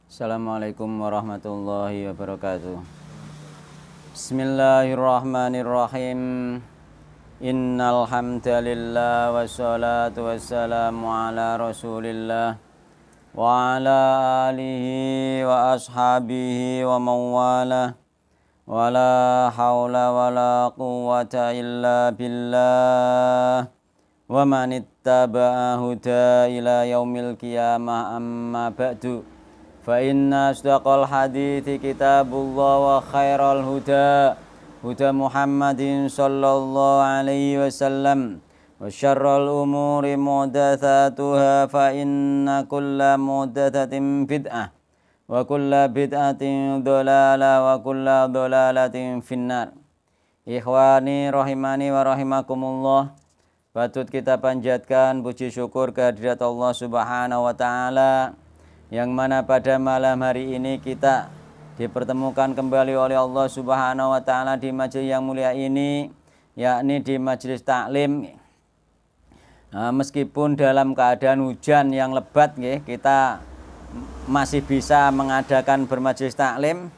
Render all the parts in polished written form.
Assalamualaikum warahmatullahi wabarakatuh. Bismillahirrahmanirrahim. Innal hamdalillah wassalatu wassalamu ala Rasulillah wa ala alihi wa ashabihi wa mawala wa la hawla wa la quwwata illa billah wa man ittaba'a huda ila yaumil qiyamah amma ba'du. Fa inna asdaqal hadithi kitabullah wa khairal huda Muhammadin sallallahu alaihi wasallam wa syarral umuri muhdatsatuha fa inna kulla muhdatsatin bid'ah wa kulla bid'atin dhalalah wa kulla dhalalatin finnar. Ikhwani rahimani wa rahimakumullah, patut kita panjatkan puji syukur kehadirat Allah Subhanahu wa taala yang mana pada malam hari ini kita dipertemukan kembali oleh Allah Subhanahu wa taala di majelis yang mulia ini, yakni di majelis taklim. Meskipun dalam keadaan hujan yang lebat, kita masih bisa mengadakan bermajelis taklim.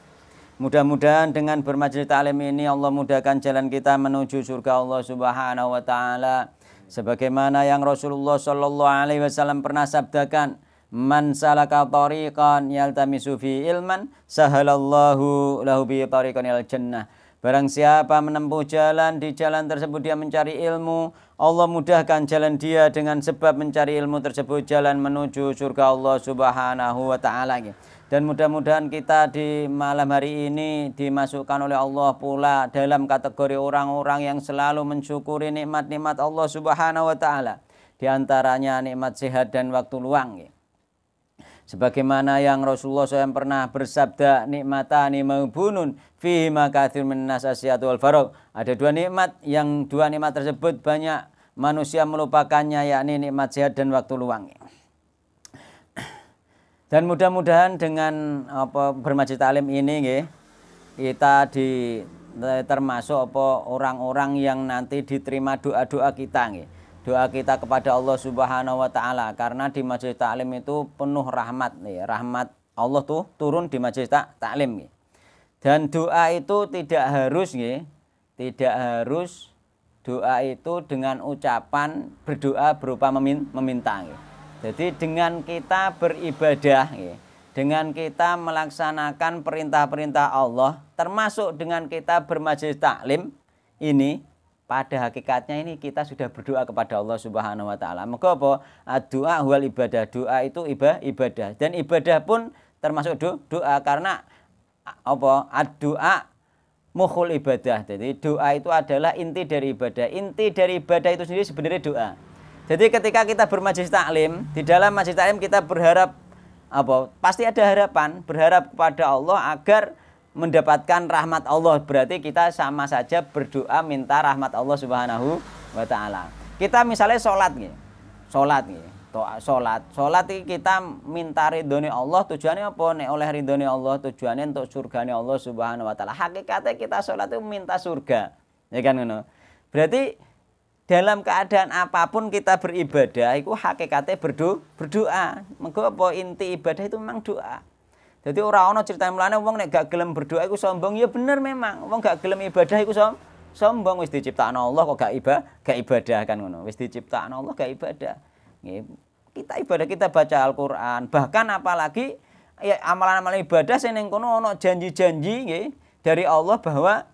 Mudah-mudahan dengan bermajelis taklim ini Allah mudahkan jalan kita menuju surga Allah Subhanahu wa taala, sebagaimana yang Rasulullah sallallahu alaihi wasallam pernah sabdakan, man salaka tariqan yaltamisu fi ilman sahalallahu lahu bi tariqan ilal jannah. Barang siapa menempuh jalan, di jalan tersebut dia mencari ilmu, Allah mudahkan jalan dia dengan sebab mencari ilmu tersebut jalan menuju surga Allah Subhanahu wa taala. Dan mudah-mudahan kita di malam hari ini dimasukkan oleh Allah pula dalam kategori orang-orang yang selalu mensyukuri nikmat-nikmat Allah Subhanahu wa taala, di antaranya nikmat sehat dan waktu luang. Sebagaimana yang Rasulullah SAW pernah bersabda, nikmatani maubunun fihi makathir minas asyatu wal faragh. Ada dua nikmat, yang dua nikmat tersebut banyak manusia melupakannya, yakni nikmat sehat dan waktu luang. Dan mudah-mudahan dengan bermajelis taklim ini kita termasuk orang-orang yang nanti diterima doa-doa kita. Doa kita kepada Allah Subhanahu wa taala, karena di majelis taklim itu penuh rahmat, rahmat Allah tuh turun di majelis taklim. Dan doa itu tidak harus doa itu dengan ucapan berdoa berupa meminta. Jadi dengan kita beribadah, dengan kita melaksanakan perintah-perintah Allah, termasuk dengan kita bermajelis taklim ini, pada hakikatnya ini kita sudah berdoa kepada Allah Subhanahu wa taala. Maka apa? Doa huwal ibadah. Doa itu ibadah. Dan ibadah pun termasuk doa, karena apa? Doa mukhul ibadah. Jadi doa itu adalah inti dari ibadah. Inti dari ibadah itu sendiri sebenarnya doa. Jadi ketika kita bermajelis taklim, di dalam majelis taklim kita berharap apa? Pasti ada harapan, berharap kepada Allah agar mendapatkan rahmat Allah. Berarti kita sama saja berdoa minta rahmat Allah Subhanahu wa taala. Kita misalnya sholat kita minta ridhoni Allah, tujuannya apa? Nek oleh ridhoni Allah, tujuannya untuk surganya Allah Subhanahu wa taala. Hakikatnya kita sholat itu minta surga, ya kan ngono. Berarti dalam keadaan apapun kita beribadah, itu hakikatnya berdoa. Mengko apa? Inti ibadah itu memang doa. Jadi orang ono cerita mulane wong nek gak gelem berdoa iku sombong, ya bener memang. Wong gak gelem ibadah iku sombong, wis diciptakno Allah kok gak ibadah kan ngono. Wis diciptakno Allah gak ibadah. Nggih. Kita ibadah, kita baca Al-Qur'an, bahkan apalagi amalan-amalan ibadah sing ning kono ono janji-janji nggih dari Allah bahwa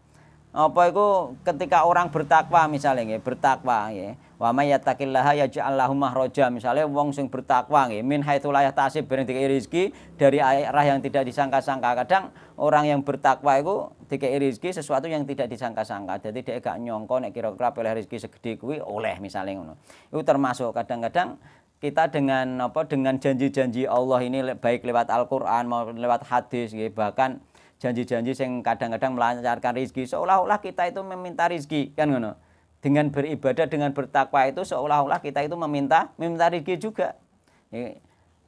apa iku ketika orang bertakwa misalnya bertakwa wa may yattaqillaha yaj'al lahu makhraja, misalnya wong sing bertakwa min haitsu la yahtasib, bareng dikei rezeki dari arah yang tidak disangka-sangka. Kadang orang yang bertakwa itu dikei rezeki sesuatu yang tidak disangka-sangka. Jadi dia gak nyongko nek kira-kira oleh rezeki segede kuwi oleh misalnya ngono. Itu termasuk kadang-kadang kita dengan janji-janji Allah ini, baik lewat Al-Qur'an maupun lewat hadis bahkan janji-janji yang kadang-kadang melancarkan rezeki, seolah-olah kita itu meminta rezeki kan ngono. Dengan beribadah, dengan bertakwa itu seolah-olah kita itu meminta rezeki juga.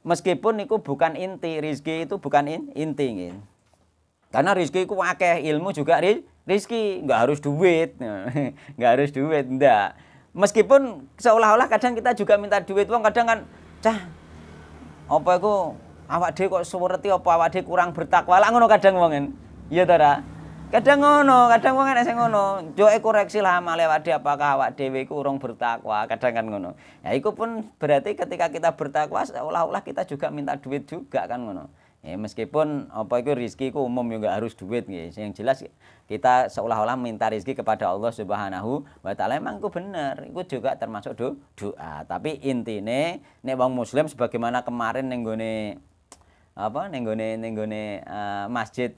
Meskipun itu bukan inti, rezeki itu bukan inti. Karena rezeki itu akeh, ilmu juga rezeki, enggak harus duit. Enggak harus duit, enggak. Meskipun seolah-olah kadang kita juga minta duit, wong kadang kan apa itu awak dhewe kok suwerti apa awak dhewe kurang bertakwa. Lah ngono kadang wongen. Iya ta ora? Kadang ngono, kadang wong enek sing ngono. Joke koreksi lah amale awak dhewe apakah awak dhewe iku urung bertakwa. Kadang kan ngono. Ya iku pun berarti ketika kita bertakwa seolah-olah kita juga minta duit juga kan ngono. Ya meskipun apa iku rezeki iku umum ya enggak harus duit nggih. Yang jelas kita seolah-olah minta rezeki kepada Allah Subhanahu wa taala emang iku bener. Iku juga termasuk doa. Tapi intine nek wong muslim sebagaimana kemarin ning gone apa ning gone masjid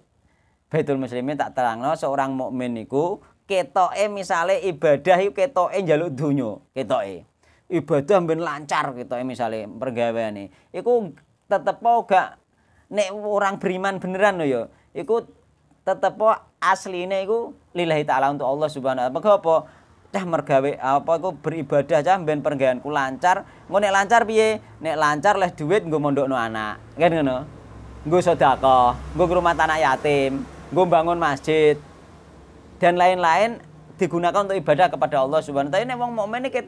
Baitul Muslimin tak terangno seorang mukmin niku ketoke misale ibadah iku ketoke njaluk donya, ketoke. Ibadah ben lancar ketoke misale pergaweane. Iku tetep gak nek orang beriman beneran lho ya. Iku tetep asline iku lillahi taala untuk Allah Subhanahu wa taala. Apa? Cah mergawe apa iku beribadah cah ben pergaweanku lancar. Engko nek lancar piye? Nek lancar leh duit nggo mondokno anak. Kan ngono. Nggo sedekah, nggo ngrumat anak yatim. Gue bangun masjid dan lain-lain digunakan untuk ibadah kepada Allah Subhanahu wa taala. Nek wong mukmin iki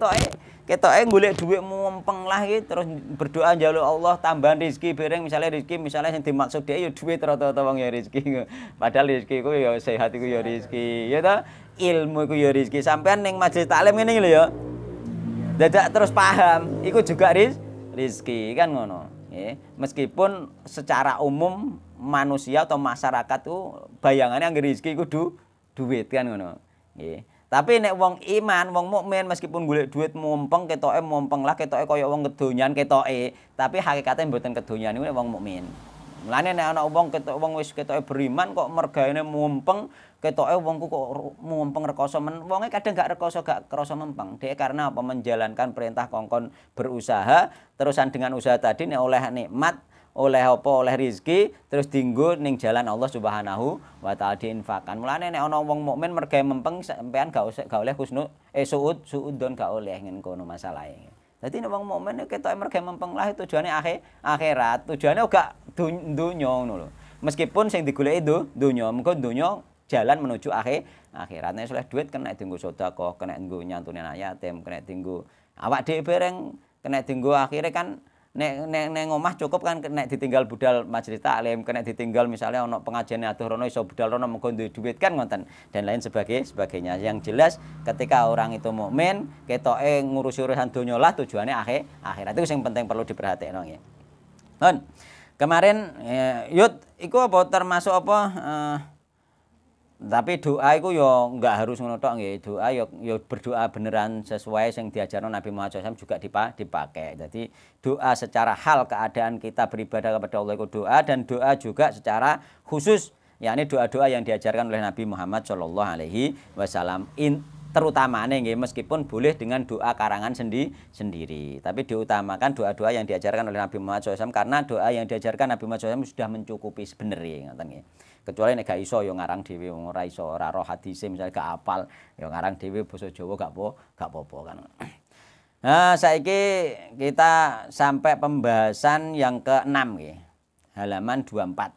ketoke golek dhuwit mumpeng lah iki terus berdoa njaluk Allah tambahan rezeki bareng misalnya sing dimaksud dhek ya dhuwit rata-rata wong ya rezeki. Padahal rezeki iku ya sehat iku ya rezeki, ya ta? Ilmu iku ya rezeki. Sampean ning majelis taklim ngene iki lho ya. Dadak terus paham, iku juga rezeki kan ngono. Ya, meskipun secara umum manusia atau masyarakat tuh bayangannya anggar rezeki iku duit kan ngono. Nggih. Tapi nek wong iman, wong mukmin meskipun golek duit mumpeng ketoke mumpeng lah ketoke kaya wong kedonyan ketoke, tapi hakikate mboten kedonyan niku wong mukmin. Mulane nek ana wong ketok wong wis ketoke beriman kok mergaene mumpeng, ketoke wongku kok mumpeng rekoso wonge kadang gak rekoso gak krasa mempeng. Dhek karena apa menjalankan perintah kongkon berusaha, terusan dengan usaha tadi nek oleh nikmat, oleh apa oleh rezeki terus dienggo ning jalan Allah Subhanahu wa taala diinfakkan. Mulane nek ana wong mukmin mergawe mempeng sampean gak oleh suudon gak oleh ngene kono masalahe. Dadi nek wong mukmin ketoke mergawe mempeng lah tujuane akhirat, tujuane gak donya ngono lho. Meskipun sing digoleki donya, mengko donya jalan menuju akhirat. Nek oleh duit kena dienggo sedekah, kena dienggo nyantuni anak yatim, kena dienggo awak dhewe bareng, kena dienggo akhire kan nek omah cukup kan nek ditinggal budal majelis taklim, kena ditinggal misalnya ono pengajian atuh rono iso budal rono mengko duwe duit kan ngoten dan lain sebagainya. Yang jelas ketika orang itu mukmin, ketoke ngurusi urusan donya lah tujuannya akhirat. Itu yang penting perlu diperhatikno nggih. Nun. Kemarin yut iku apa termasuk apa tapi doa itu ya enggak harus ngono tok nggih. Doa ya berdoa beneran sesuai yang diajarkan Nabi Muhammad SAW juga dipakai. Jadi doa secara hal keadaan kita beribadah kepada Allah itu doa dan doa juga secara khusus yakni doa-doa yang diajarkan oleh Nabi Muhammad SAW. Terutamanya nggih meskipun boleh dengan doa karangan sendiri. Tapi diutamakan doa-doa yang diajarkan oleh Nabi Muhammad SAW karena doa yang diajarkan Nabi Muhammad SAW sudah mencukupi sebenarnya ngoten nggih. Kecuali nek gak iso ya ngarang dhewe wong ora iso ora roh hadise misale gak apal ya ngarang dhewe basa Jawa gak apa-apa kan. Nah, saiki kita sampai pembahasan yang ke-6 nggih. Halaman 24.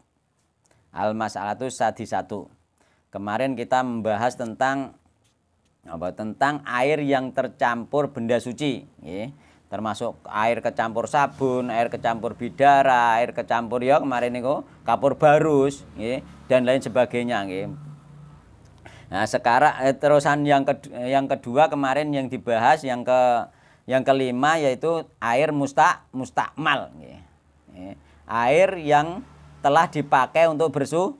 Al-Mas'alatu Sadisatu. Kemarin kita membahas tentang air yang tercampur benda suci nggih. Termasuk air kecampur sabun, air kecampur bidara, air kecampur ya kemarin niku kapur barus nggih dan lain sebagainya nggih. Nah, sekarang terusan yang kedua kemarin yang dibahas yang kelima yaitu air mustakmal nggih. Air yang telah dipakai untuk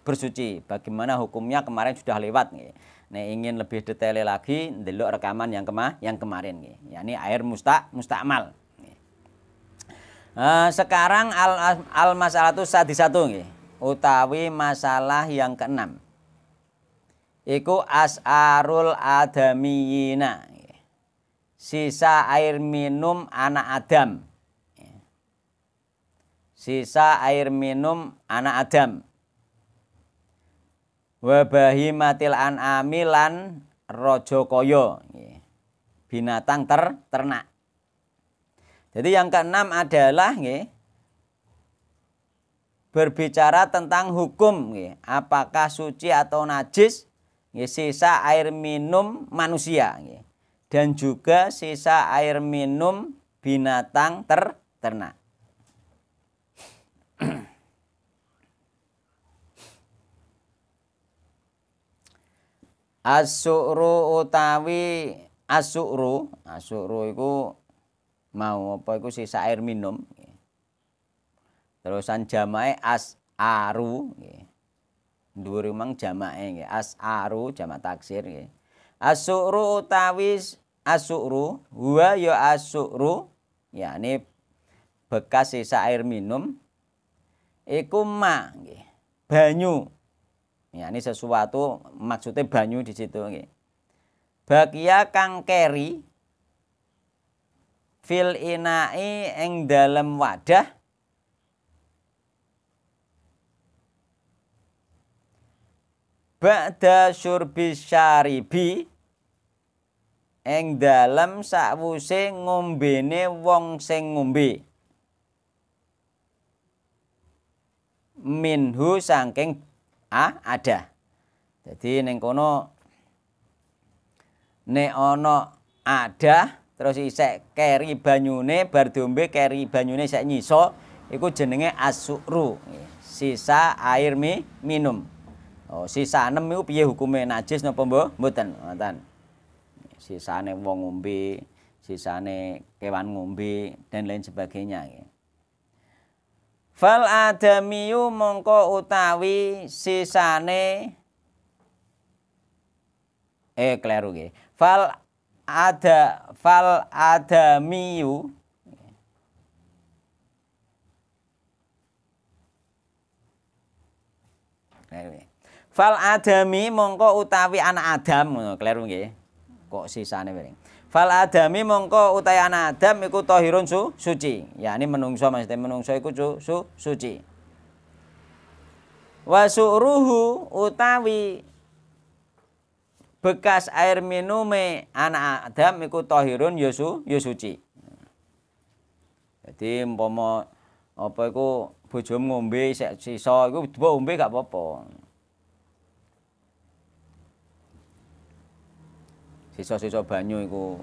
bersuci. Bagaimana hukumnya kemarin sudah lewat nggih. Nek ingin lebih detail lagi, ndelok rekaman yang kemarin nggih. Yakni air mustakmal. Sekarang al-masalatu sadisatu nggih. Utawi masalah yang ke-6. Iku as'arul adamiyina. Sisa air minum anak Adam. Sisa air minum anak Adam. Wa bahimatil an'ami lan raja kaya binatang ternak. Jadi yang keenam adalah nggih berbicara tentang hukum nggih, apakah suci atau najis nggih sisa air minum manusia nggih dan juga sisa air minum binatang ternak. As-su'ru utawi as-su'ru, as-su'ru iku mau apa iku sisa air minum. Terusan jamae as-aru nggih. Dhuwur mang jamae nggih. As-aru jamak taksir nggih. As-su'ru utawi as-su'ru huwa ya as-su'ru yakni bekas sisa air minum iku ma nggih. Banyu. Ya ini sesuatu maksudnya banyu di situ nggih. Bagia kang keri fil inai ing dalem wadah ba'da syurbi syaribi ing dalem sakwuse ngombene wong sing ngombe minhu saking ada. Jadi ning kono nek ana ada terus isek keri banyune bar diombe keri banyune isek nyiso iku jenenge as-su'ru. Sisa air minum. Oh, sisa 6 iku piye hukume najis napa mboten? Ngoten. Sisane wong ngombe, sisane kewan ngombe dan lain sebagainya. Fal adamiyu mongko utawi sisane kleru nggih. Fal adamiyu fal adami mongko utawi anak Adam ngono kleru nggih. Kok sisane bareng. Fal adami mongko utawi anak Adam iku tahirun suci. Yakni menungso maksudnya menungso iku suci. Wa su'ruhu utawi bekas air minume anak Adam iku tahirun ya suci. Jadi umpama apa iku bojomu ngombe sisa iku diombe gak apa-apa. Sisa-sisa banyu iku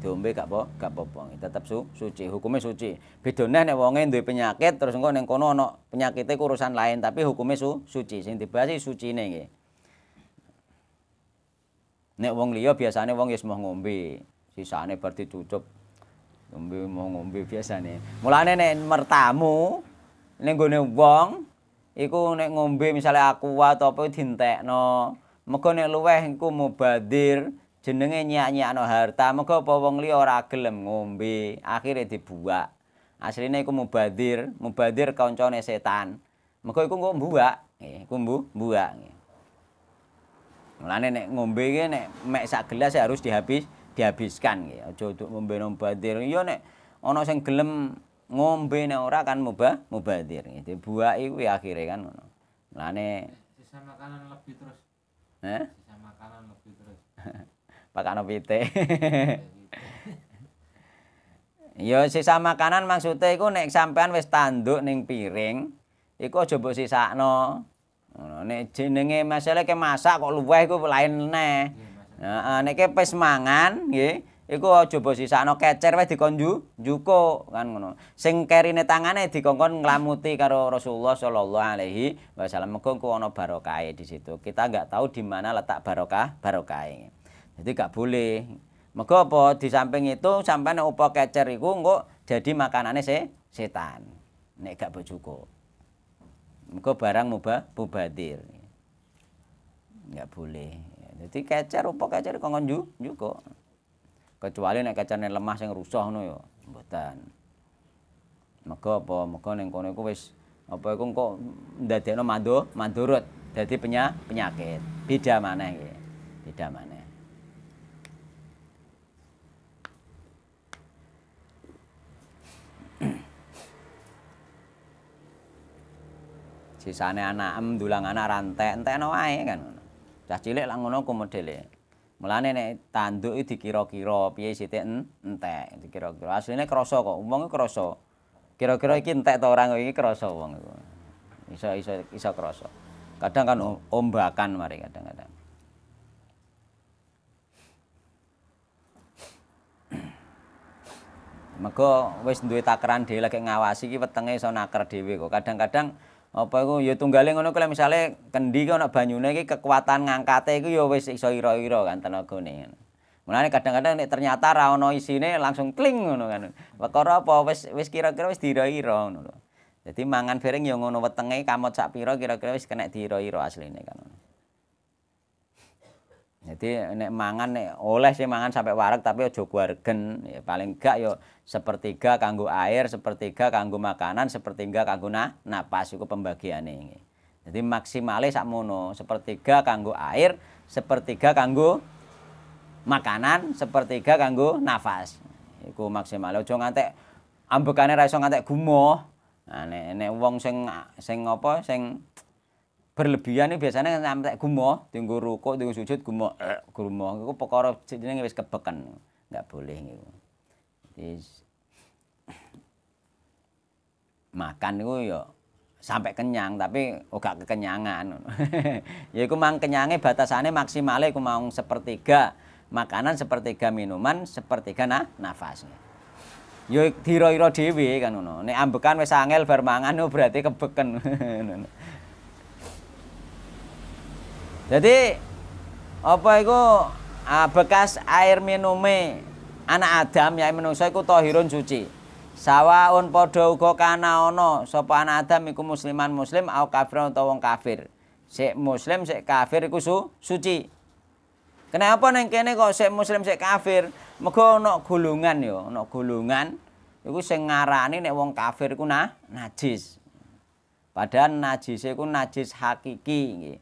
diombe gak apa-apa. Tetep suci, hukumnya suci. Bedane nek wonge duwe penyakit terus engko ning kono ana penyakite urusan lain, tapi hukumnya suci. Sing dibahas sucine nggih. Nek wong liya biasane wong wis mau ngombe, sisane bar dicucup. Ngombe biasane. Mulane nek mertamu ning gone wong iku nek ngombe misale aqua atau apa dientekno. Mergo nek luweh iku mubadir jenenge nyak-nyakno harta, mergo apa wong liya ora gelem ngombe, akhire dibuak. Asline iku mubadir kancane setan. Mergo iku kok mbuak, iku mbuak. Mulane nek ngombe iki nek mek sak gelas harus dihabiskan nggih. Aja ngombe mubadir. Ya nek ana sing gelem ngombe nek ora kan mubadir. Dibuaki kuwi akhire kan ngono. Mulane sisa makanan lebih terus. Sisa makanan lebih terus. Pakano pite. Ya sisa makanan maksudnya iku nek sampean wis tanduk ning piring, iku aja mbok sisakno. Nek jenenge masalah ke masak kok luweh iku lain neh. Heeh, nek wis mangan nggih, iku aja mbok sisakno kecer wis dikon njukuk kan ngono. Sing kerine tangane dikongkon nglamuti karo Rasulullah sallallahu alaihi wasallam. Muga ana barokah di situ. Kita enggak tahu di mana letak barokah. Jadi gak boleh. Mergo apa di samping itu sampean nek upa kecer iku engko jadi makanane setan. Nek gak bojoku. Mergo barang mubadir. Enggak boleh. Jadi kecer upa kecer kongkon njuko. Kecuali nek kecerne lemah sing rusuh ngono ya mboten. Mergo apa? Mergo ning kono iku wis apa iku engko ndadekno mandurut dadi penyakit. Beda maneh nggih. Beda maneh. Sisane anak dulang anak entekno wae kan ngono. Cah cilik lak ngono ku modele. Mulane nek tanduk iki dikira-kira piye sithik entek, dikira-kira. Asline krasa kok, wong krasa. Kira-kira iki entek ta ora iki krasa wong iku. Iso krasa. Kadang kan ombakan mari kadang-kadang. Mergo wis duwe takaran dhewe lagi ngawasi iki wetenge iso naker dhewe kok. Kadang-kadang Apa iku ya tunggale ngono kuwi misale kendi ki ana banyune iki kekuatan ngangkate iku ya wis iso ira-ira kan tenagane. Mulane kadang-kadang nek ternyata ra ono isine langsung kling ngono kan. Perkara apa wis kira-kira wis diira-ira ngono lho. Dadi mangan bareng ya ngono wetenge kamot sak pira kira-kira wis kena diira-ira asline kan. Jadi nek mangan nek oleh sih mangan sampai wareg tapi aja guaregen ya paling gak ya sepertiga kanggo air, sepertiga kanggo makanan, sepertiga kanggo napas iku pembagiane. Jadi maksimale sakmono, sepertiga kanggo air, sepertiga kanggo makanan, sepertiga kanggo nafas. Iku maksimale aja ngantek ambekane ra iso ngantek gumoh. Nah nek wong sing apa sing berlebihan ini biasanya sampai gumoh, tunggu rukuk, tunggu sujud gumoh, itu perkara jenenge wis kebeken, nggak boleh gitu. Jadi makan itu ya sampai kenyang tapi gak kekenyangan. Ya iku mang kenyange batasane maksimale iku mau sepertiga makanan, sepertiga minuman, sepertiga nafas. Ya dira-ira dhewe kan ngono. Nek ambekan wis angel bar mangan berarti kebeken. Jadi apa iku bekas air minume anak Adam ya menungso iku tahirun suci. Sawaun padha uga kana ana sapa anak Adam iku musliman muslim au kafir utawa wong kafir. Sik muslim sik kafir iku suci. Kenapa ning kene kok sik muslim sik kafir? Mergo ana golongan ya, ana golongan iku sing ngarani nek wong kafir iku najis. Padahal najise iku najis hakiki nggih.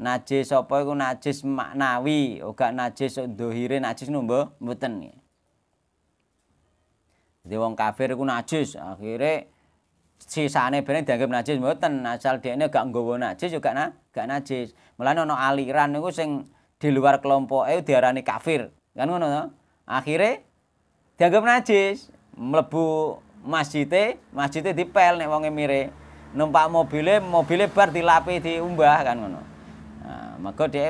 Najis apa iku najis maknawi, ora najis dhahire najis mboten. Jadi wong kafir iku najis, akhire sisane bareng dianggap najis mboten, asal dhekne gak nggawa najis juga gak najis. Mulane ana aliran niku sing di luar kelompoke diarani kafir. Kan ngono to? Akhire dianggap najis, mlebu masjide dipel nek wonge mire. Numpak mobile bar dilapi diumbah kan ngono. Maka dia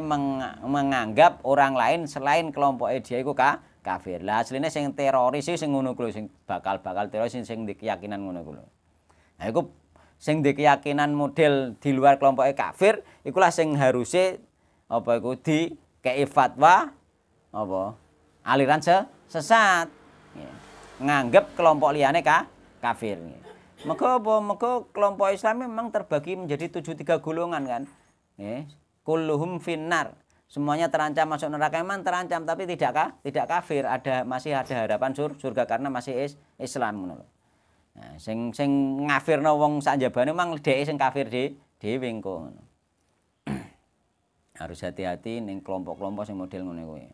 menganggap orang lain selain kelompoknya dia itu kafir. Lah aslinya sing teroris sih sing ngono kuwi sing bakal teroris sing di keyakinan ngono kuwi. Nah iku sing di keyakinan model di luar kelompoknya kafir ikulah sing harusnya apa iku dikei fatwa apa aliran sesat. Nganggep kelompok liyane kafir. Maka apa? Maka kelompok Islam memang terbagi menjadi 73 golongan kan. Kulluhum finnar. Semuanya terancam masuk neraka, memang terancam tapi tidak kafir, masih ada harapan surga karena masih Islam ngono lho. Nah, sing ngafirno wong sak njabane memang dhek sing kafir dhewe engko ngono. Harus hati-hati ning kelompok-kelompok sing model ngene kuwi.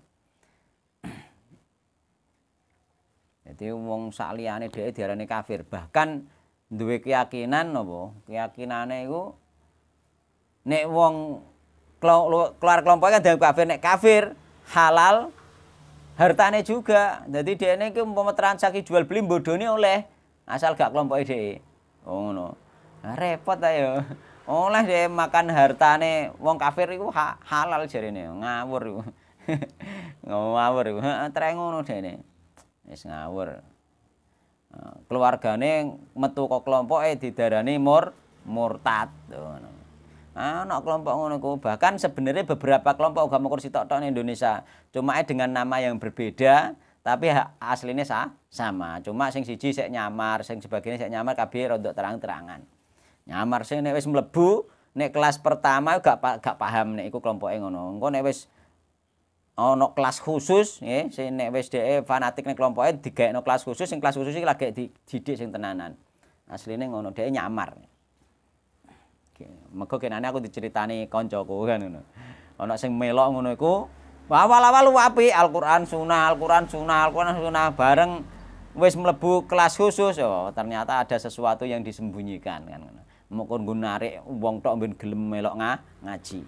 Jadi wong sak liyane dhek diarani kafir, bahkan duwe keyakinan napa? Keyakinane iku nek wong keluar kelompoknya kan dianggap kafir, nek kafir halal hartane juga. Jadi dhekne iki umpama transaksi jual beli bodoni oleh asal gak kelompoke dhek. Oh ngono. Nah, repot ayo. Oleh dhek makan hartane wong kafir iku halal jarene. Ngawur iku. Ngawur iku. Heeh, treng ngono dhekne. Wis ngawur. Keluargane metu kok kelompoke didarani murtad. Ngono. Anak kelompok ngono ku bahkan sebenarnya beberapa kelompok agama kursi tok di Indonesia cuma dengan nama yang berbeda tapi aslinya sama cuma sing siji sik nyamar sing sebagainya sik nyamar kabeh rodok terang-terangan nyamar sing nek wis mlebu nek kelas pertama gak paham nek iku kelompoke ngono engko nek wis ana kelas khusus nggih sing nek wis dhek fanatik nek kelompoke digaekno kelas khusus sing kelas khusus iki lagi dididik sing tenanan asline ngono dhek nyamar. Mego kenane aku diceritani kancaku kan ngono. Ana sing melok ngono iku, awal-awal apik Al-Qur'an sunah bareng wis mlebu kelas khusus oh ternyata ada sesuatu yang disembunyikan kan ngono. Moko nggo narik wong tok ben gelem melok ngaji.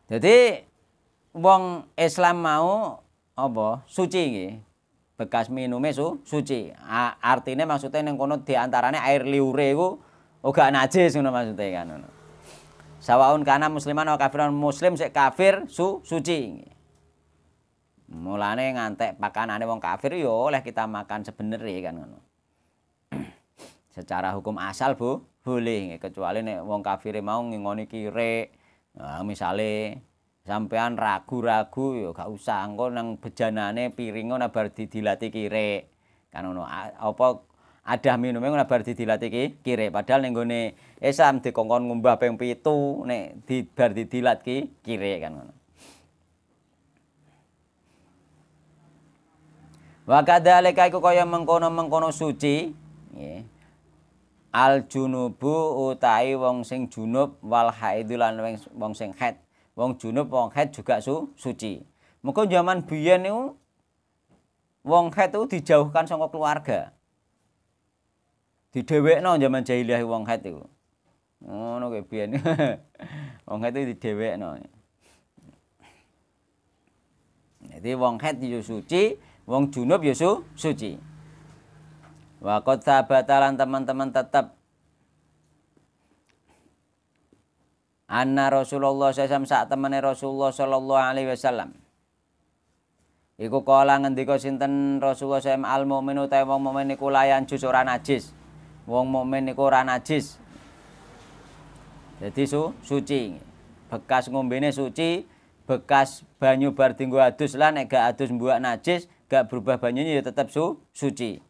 Jadi wong Islam mau apa? Suci nggih. Bekas minume suci. Artine maksudnya ning kono diantarane air liure iku ora najis ngono maksude kan ngono. Sawaun kana musliman wa kafiran muslim sik kafir suci. Mulane ngantek pakanane wong kafir ya oleh kita makan sebenere kan ngono. Secara hukum asal boleh, kecuali nek wong kafire mau ngingoni kirik. Nah, misale sampean ragu-ragu ya gak usah, engko nang bejanane piring ngono bar didilati kirik. Kan ngono. Apa adah minume ngono bar didilati kirik. Padahal ning gone Islam dikongkon ngumbah ping 7 nek bar didilat kirik kan ngono. Wa kadzalika iku kaya mengkono-mengkono suci, nggih. Al junubu utahi wong sing junub wal haid lan wong sing haid. Wong junub wong haid juga suci. Muga zaman biyen niku wong haid itu dijauhkan saka keluarga. Didhewekno zaman jahiliyah wong haid iku. Ngono kuwi biyen. Wong haid itu didhewekno. Jadi wong haid yo suci, wong junub ya suci. Wa qad sabatalan teman-teman tetap anna Rasulullah SAW sak temene Rasulullah sallallahu alaihi wasallam. Iku kala ngendika sinten Rasulullah SAW al mukminu ta wong mukmin niku layan jus ora najis. Wong mukmin niku ora najis. Jadi suci. Bekas ngombene suci, bekas banyu bar dienggo adus lan nek gak adus mbuak najis, gak berubah banyunya ya tetap suci.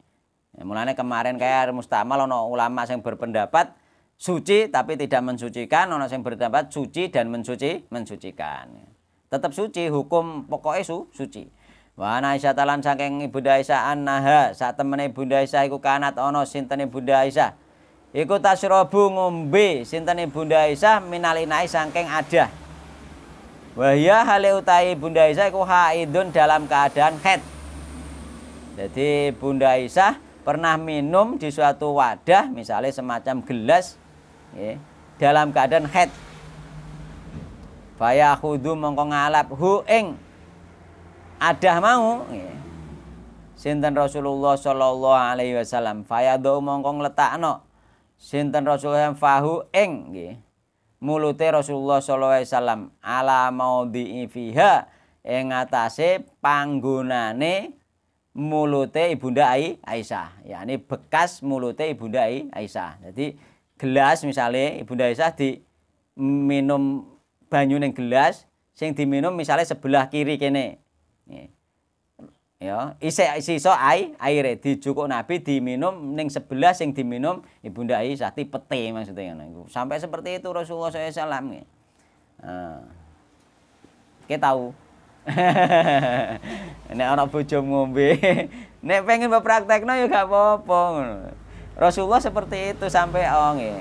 Ya, mulane kemarin kayak mustamal ana ulama yang berpendapat suci tapi tidak mensucikan, ana yang berpendapat suci dan mensucikan. Tetap suci, hukum pokoknya suci. Wa ana Aisyah talan saking Ibunda Aisyah annaha sak temene Ibunda Aisyah iku kanat ana sinten Ibunda Aisyah. Iku tasrobu ngombe sinten Ibunda Aisyah minalinai saking adah. Wahya hale utahi Bunda Aisyah iku haidun dalam keadaan haid. Jadi Bunda Aisyah pernah minum di suatu wadah, misalnya semacam gelas, ya, dalam keadaan haid. Faya khudu mongko ngalap hu ing adah mau, ya. Sinten Rasulullah sallallahu alaihi wasallam. Faya do mongko ngletakno sinten Rasulullah fahu ing, ya, mulute Rasulullah sallallahu alaihi wasallam ala maudhi'i fiha ing atase panggonane mulute Ibunda Aisyah, yakni bekas mulute Ibunda Aisyah. Jadi gelas misalnya Ibunda Aisyah diminum banyu ning gelas, sing diminum misalnya sebelah kiri kene. Ya, sisa aire dijukuk Nabi diminum ning sebelah sing diminum Ibunda Aisyah, tipete maksudnya ngono. Sampai seperti itu Rasulullah SAW. Nah, kita tahu. Nek ana bojo ngombe, nek pengen bepraktekno ya gak apa-apa ngono. Rasulullah seperti itu sampai nggih.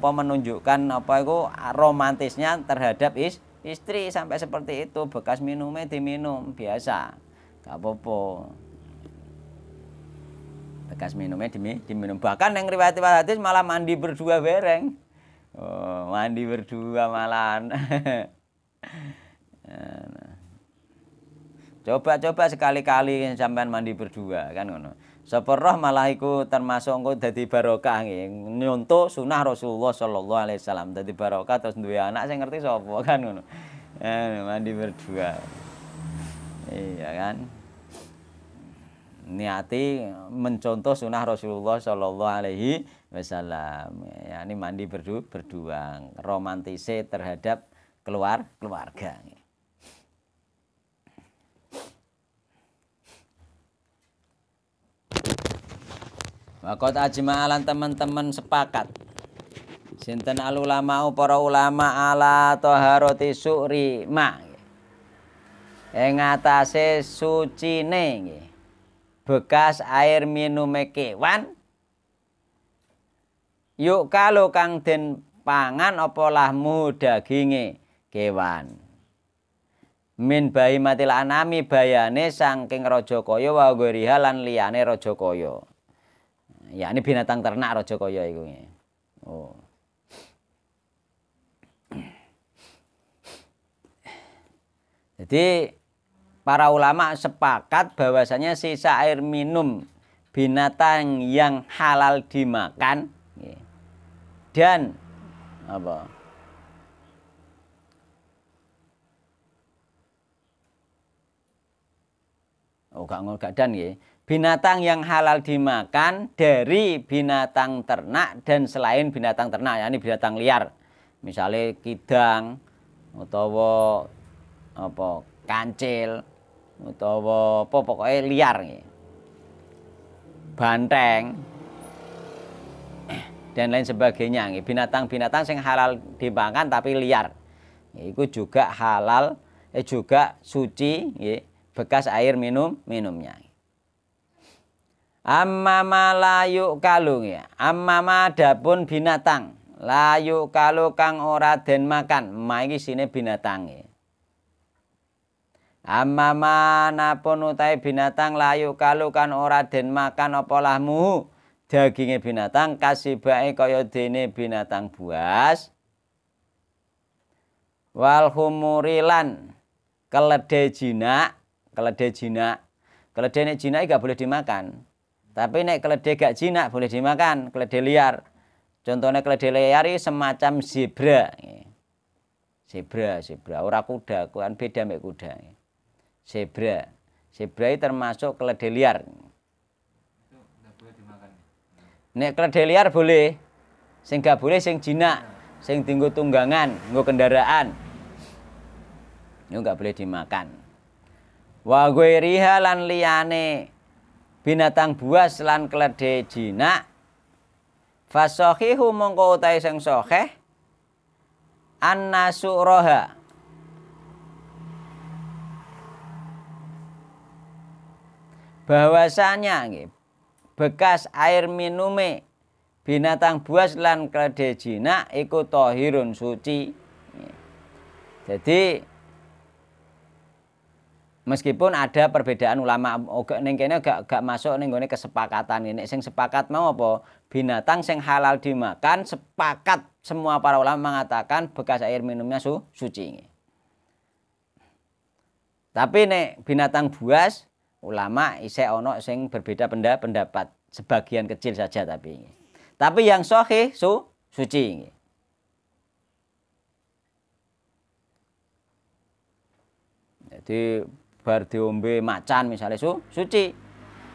Menunjukkan apa iku romantisnya terhadap istri sampai seperti itu, bekas minumnya diminum biasa. Gak apa-apa. Bekas minumnya diminum. Bahkan yang riwayat hadis malah mandi berdua bareng. Oh, mandi berdua malahan. Coba sekali-kali sampean mandi berdua kan ngono. Sapa roh malah iku termasuk engko dadi barokah nggih. Nyonto sunah Rasulullah sallallahu alaihi wasallam. Dadi barokah terus duwe anak sing ngerti sapa kan ngono. Mandi berdua. Iya kan. Niati mencontoh sunah Rasulullah sallallahu alaihi wasallam. Ya, ini mandi berdua. Romantise terhadap keluarga. Waqat ajma'alan teman-teman sepakat. Sinten al ulama para ulama ala taharati su'ri ma. Ing atase sucine nggih. Bekas air minume kewan. Yuk kalau kang den pangan apa lahmu daginge kewan. Min bahimatil anami bayane saking raja kaya wa ghiriha lan liyane raja kaya. Ya ini binatang ternak raja kaya iku. Oh. Jadi para ulama sepakat bahwasanya sisa air minum binatang yang halal dimakan dan apa? Oh gak dan nggih. binatang yang halal dimakan dari binatang ternak dan selain binatang ternak, yakni binatang liar. Misalnya kidang utawa apa kancil utawa apa pokoknya liar nggih. Banteng dan lain sebagainya nggih. Binatang-binatang sing halal dimakan tapi liar. Itu juga halal juga suci nggih, bekas air minumnya. Amma layu kalung ya. Amma adapun binatang layu kalu kang ora den makan. Ma iki sine binatang ya. Amma manapun utahe binatang layu kalu kan ora den makan apa lahmu daginge binatang kasibae kaya dene binatang buas wal humurilan keledai jinak keledai jinak gak boleh dimakan. Tapi nek keledai gak jinak boleh dimakan, keledai liar. Contohnya keledai liar ini semacam zebra. Zebra ora kuda, kan beda mek kuda. Zebra itu termasuk keledai liar. Itu nggak boleh dimakan. Nek keledai liar boleh, sing gak boleh sing jinak, sing dienggo tunggangan, nggo kendaraan. Itu gak boleh dimakan. Wa ghairiha lan liyane binatang buas lan keledai jinak fasahihu mongko utahe sing sahih annasuroha bahwasanya nggih bekas air minume binatang buas lan keledai jinak iku tahirun suci. Jadi meskipun ada perbedaan ulama ning kene gak masuk ning gone kesepakatan ini. Sing sepakat mau apa? Binatang sing halal dimakan sepakat semua para ulama mengatakan bekas air minumnya suci. Tapi nek binatang buas ulama isih ana sing berbeda pendapat, sebagian kecil saja tapi yang sahih suci. Jadi bar diombe macan misalnya suci.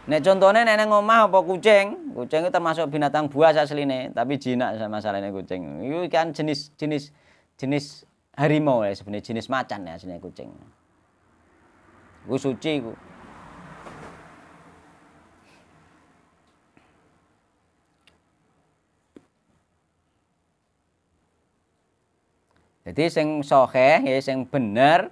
Nek contohnya nek nang omah apa kucing itu termasuk binatang buas asline, tapi jinak masalahnya kucing. Itu kan jenis harimau ya sebenarnya, jenis macan ya asline kucing. Ku suci ku. Jadi sing sahih ya sing bener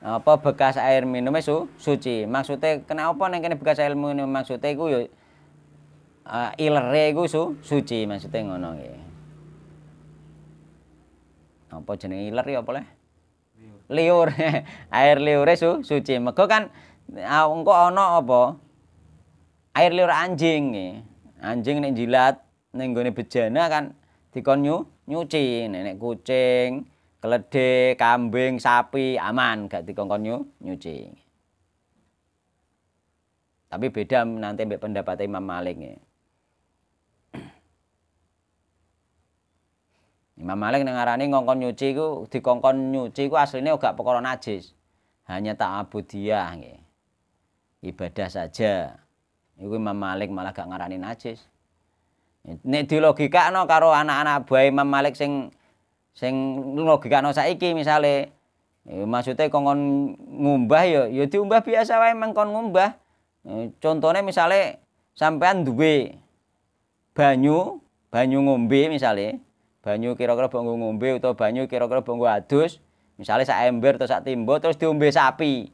apa bekas air minumnya suci. Maksudnya kenapa ning kene bekas air minum maksudnya iku ya ilere iku suci maksudnya ngono nggih. Apa jenenge iler ya apa le? Liur. Air liure suci. Mergo kan engko ana apa? Air liur anjing nggih. Anjing nek jilat ning gone bejana kan dikon nyuci. Nek kucing keledai, kambing, sapi aman gak dikongkon nyuci. Tapi beda nanti mbek pendapat Imam Malik ya. Imam Malik ngarani ngongkon nyuci ku dikongkon nyuci ku asline gak perkara najis. Hanya ta'abudiyah nggih. Ibadah saja. Iku Imam Malik malah gak ngarani najis. Nek dilogikakno karo anak-anak buah Imam Malik sing logikano saiki misale maksudnya kongkon ngumbah ya diumbah biasa wae mengkon ngumbah. Contohnya misale sampean duwe banyu ngombe misale, banyu kira-kira mbok ngombe utawa banyu kira-kira mbok adus, misale sak ember atau sak timbo terus diombe sapi.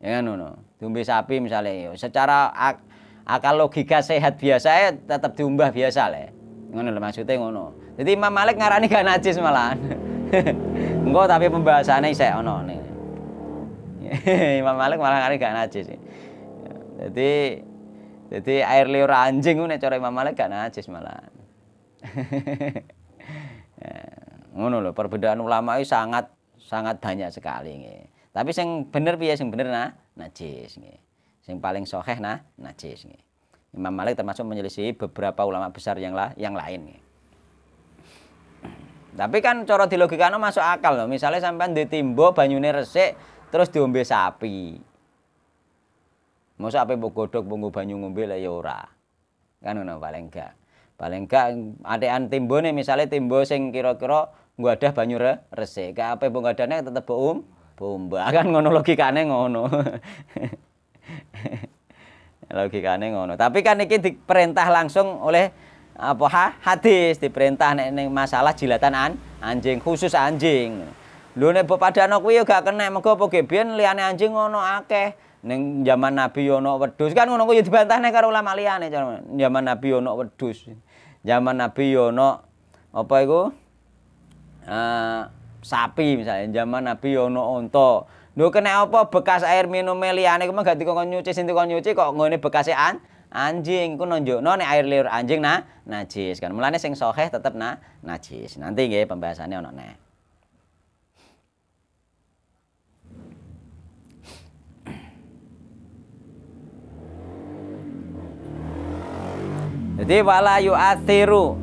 Ya ngono. Diombe sapi misale secara akal logika sehat biasa ya tetap diumbah biasa le. Ngono lho maksudnya ngono. Jadi Imam Malik ngarani gak najis malahan. Engko tapi pembahasannya isih ono nih. Imam Malik malah ngarani gak najis. Jadi air liur anjing nek cara Imam Malik gak najis malahan. Ngono lho, perbedaan ulama itu sangat banyak sekali nggih. Tapi sing bener piye sing bener najis nggih. Sing paling sahih najis nggih. Imam Malik termasuk menyelisihi beberapa ulama besar yang lain nggih. Tapi kan cara dilogikano masuk akal loh. Misalnya sampean ditimbo banyune resik terus diombe sapi. Mosok ape mbok godhog mbok banyu ngombe lah ya ora. Kan ngono paling gak. Paling gak atekan timbone misale timbo sing kira-kira nggadah banyu resik. Gak ape mbok gadane tetep bomba. Kan ngono logikane ngono. Logikane ngono. Tapi kan iki diperintah langsung oleh apa hadis, diperintah nek masalah jilatan anjing, khusus anjing. Lho nek mbok padano kuwi ya gak kena mergo apa ge biyen liyane anjing ngono akeh. Ning zaman Nabi yo ono wedhus. Kan ngono kuwi dibantahne karo ulama liyane. Zaman Nabi yo ono wedhus. Zaman Nabi yo ono apa iku? Sapi misalnya. Zaman Nabi yo ono unta. Lho kena apa bekas air minum liyane ku gak dikon nyuci, sing dikon nyuci kok ngene bekase anjing. Iku nunjukno nek air liur anjing najis kan. Mulane sing sahih tetep najis. Nanti nggih pembahasannya ono nek. Jadi wala yu'athiru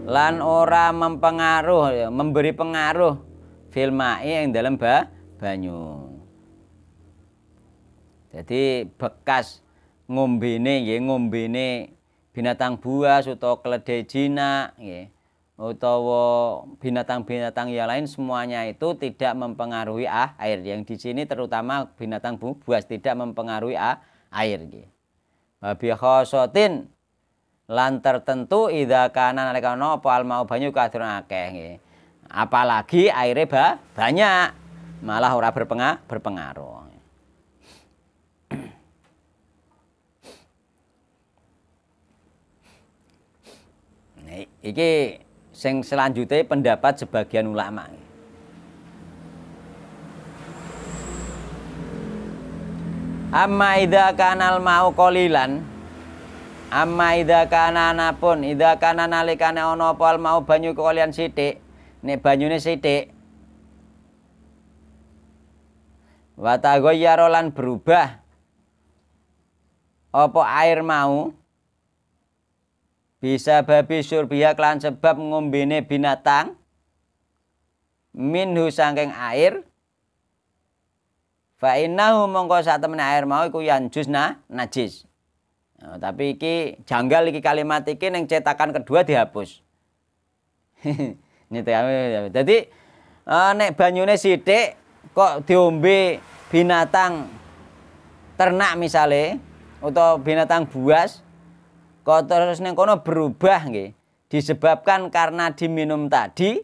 lan ora mempengaruh, memberi pengaruh fil ma'i yang dalam banyu. Jadi bekas ngombene nggih, ngombene binatang buas utawa keledai jinak nggih, utawa binatang-binatang yang lain semuanya itu tidak mempengaruhi air. Yang di sini terutama binatang buas tidak mempengaruhi air nggih. Wa bi khosotin lan tertentu idza kana nalika ana apa almau banyu kadurun akeh nggih. Apalagi aire banyak malah ora berpengaruh. Nah, iki sing selanjutnya pendapat sebagian ulama. Amma idza kana almau qalilan amma idza kana napun idza kana nalikane ana apa mau banyu kalian sithik nek banyune sithik wa taghayyara lan berubah apa air mau bisa babi surbiya kelan sebab ngombene binatang minhu saking air fa innahu mongko sak temene air mau iku yanjus najis. Nah, tapi iki janggal iki kalimat iki ning cetakan kedua dihapus. Jadi nek banyune sithik kok diombe binatang ternak misale utawa binatang buas kok terus ning kono berubah nggih disebabkan karena diminum tadi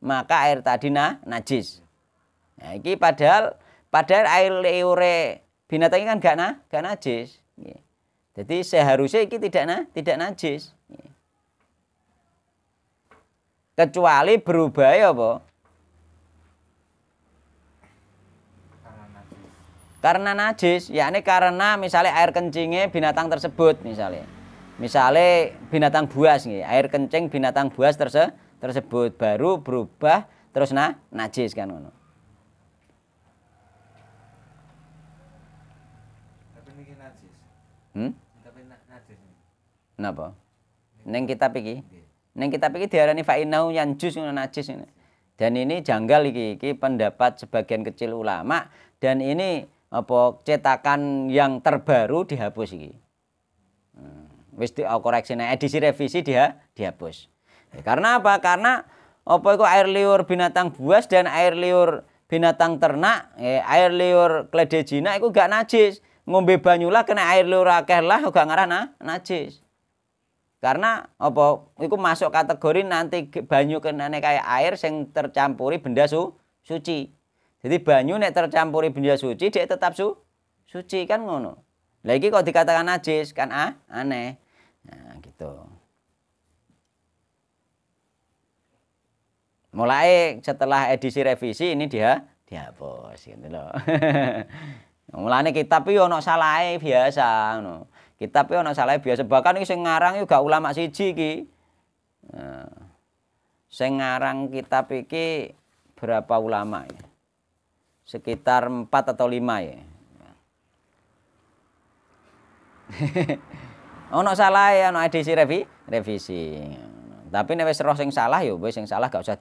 maka air tadi najis. Nah iki padahal air liure binatang ini kan gak najis nggih. Jadi seharusnya ini tidak najis. Kecuali berubah ya apa? Karena najis, yakni karena misalnya air kencingnya binatang tersebut misalnya. Misalnya binatang buas nih, air kencing binatang buas tersebut baru berubah terus najis kan ngono. Tapi ini najis. Napa? Ning kitab iki. Ning kitab iki diarani fa innahu yanjus najis. Dan ini janggal iki pendapat sebagian kecil ulama dan ini apa cetakan yang terbaru dihapus iki. Wis dikoreksine edisi revisi dihapus. Karena apa? Karena apa iku air liur binatang buas dan air liur binatang ternak, air liur keledai jinak iku gak najis. Ngombe banyu lah kena air liur akeh lah gak ngarah najis. Karena apa iku masuk kategori nanti banyu kenane kayak air sing tercampuri benda suci. Jadi banyu nek tercampuri benda suci dia tetap suci kan ngono. Lah iki kok dikatakan najis kan aneh. Nah gitu. Mulai setelah edisi revisi ini dihapus gitu loh. Mulane kitab iki ono salahe biasa ngono. Kitab iki ono salahe biasa. Bahkan iki sing ngarang iki gak ulama siji iki. Nah, sing ngarang kitab iki berapa ulama ya? Sekitar 4 atau 5 ya. Ono salahe ono edisi revisi. Tapi nek wis roh sing salah ya wis sing salah gak usah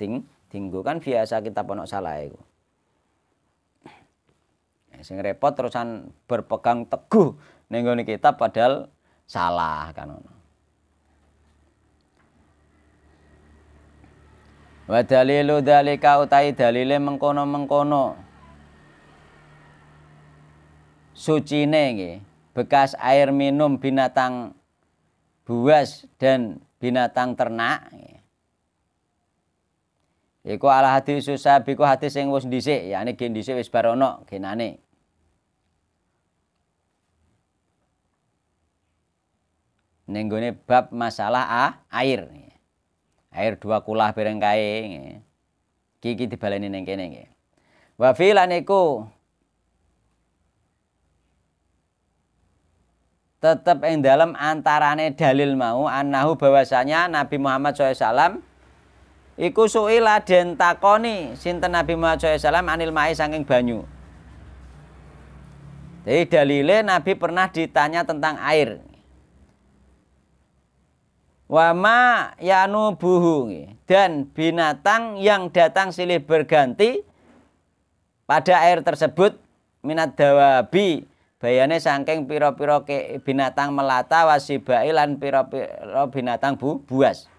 dinggo kan biasa kitab ono salahe iku. Sing repot terusan berpegang teguh ning nggone kitab padahal salah kan ngono. Wa dalilu dzalika utai dalile mengkono-mengkono sucine nggih bekas air minum binatang buas dan binatang ternak. Iku ala hadis sabiku hadis sing wis dhisik, yakni gen dhisik wis bar ono genane. Ning gone bab masalah air. Air 2 kulah bareng kae. Iki dibaleni ning kene nggih. Wa filan iku tetep ing dalem antarane dalil mau annahu bahwasanya Nabi Muhammad SAW iku suila den takoni sinten Nabi Muhammad SAW anil mai saking banyu. Jadi dalile Nabi pernah ditanya tentang air. Wama yanubuhu dan binatang yang datang silih berganti pada air tersebut minat dawabi bayane saking pira-pira binatang melata wasibai lan pira-pira binatang buas.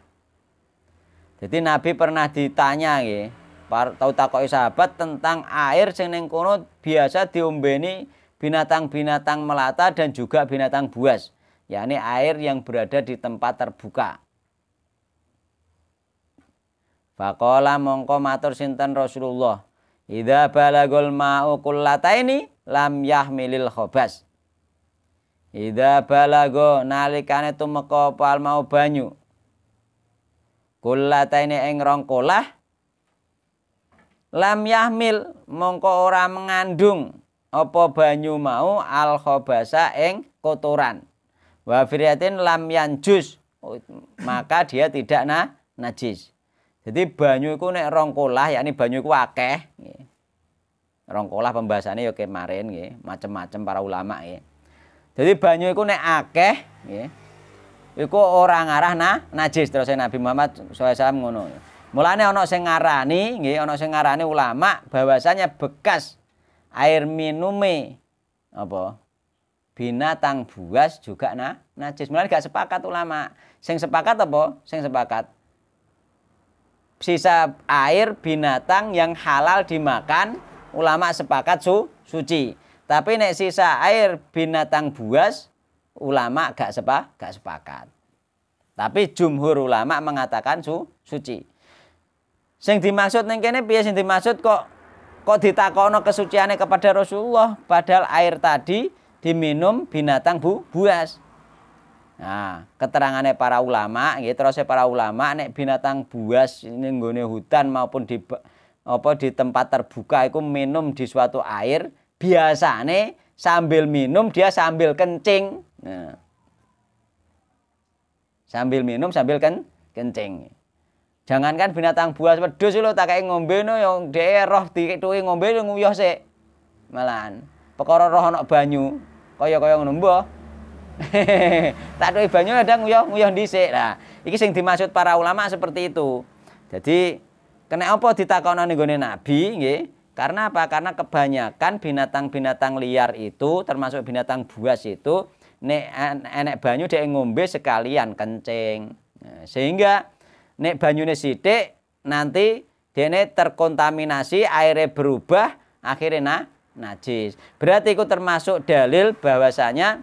Jadi Nabi pernah ditanya nggih, tau takoki sahabat tentang air sing ning kono biasa diombeni binatang-binatang melata dan juga binatang buas, yakni air yang berada di tempat terbuka. Faqala mongko matur sinten Rasulullah, "Idza balagul ma'u kullataini lam yahmilil khabas." Idza balago nalikane tumeka pal mau banyu kullataini ing rong kolah lam yahmil mongko ora mengandung apa banyu mau al khabasa ing kotoran. Wa firiyatin lam yanjus maka dia tidak najis. Jadi banyu iku nek rong kolah yakni banyu iku akeh nggih. Rong kolah pembahasannya ya kemarin nggih, macam-macam para ulama nggih. Jadi banyu iku nek akeh nggih. Iku ora ngarah najis terus Nabi Muhammad SAW ngono. Mulane ana sing ngarani nggih, ana sing ngarani ulama bahwasanya bekas air minume apa? Binatang buas juga najis. Mulane gak sepakat ulama. Sing sepakat apa? Sing sepakat sisa air binatang yang halal dimakan, ulama sepakat suci. Tapi nek sisa air binatang buas, ulama gak sepakat. Tapi jumhur ulama mengatakan suci. Sing dimaksud ning kene piye sing dimaksud kok ditakono kesuciannya kepada Rasulullah padahal air tadi diminum binatang buas. Nah, keterangannya para ulama nggih terus para ulama nek binatang buas ning nggone hutan maupun di tempat terbuka iku minum di suatu air, biasane sambil minum dia sambil kencing. Nah. Sambil minum sambil kencing. Jangankan binatang buas wedhus lho tak kaya ngombe no yang dhek roh dikethuki ngombe nguyuh sik. Malahan perkara roh ana banyu kaya-kaya ngono mbah. Tak dhuki banyu ada nguyuh dhisik. Nah, iki sing dimaksud para ulama seperti itu. Jadi kena apa ditakoni nggone Nabi nggih? Karena apa? Karena kebanyakan binatang-binatang liar itu termasuk binatang buas itu nek enek banyu dhek ngombe sekalian kencing. Nah, sehingga nek banyune sithik nanti dene terkontaminasi, airnya berubah akhirnya najis. Berarti itu termasuk dalil bahwasanya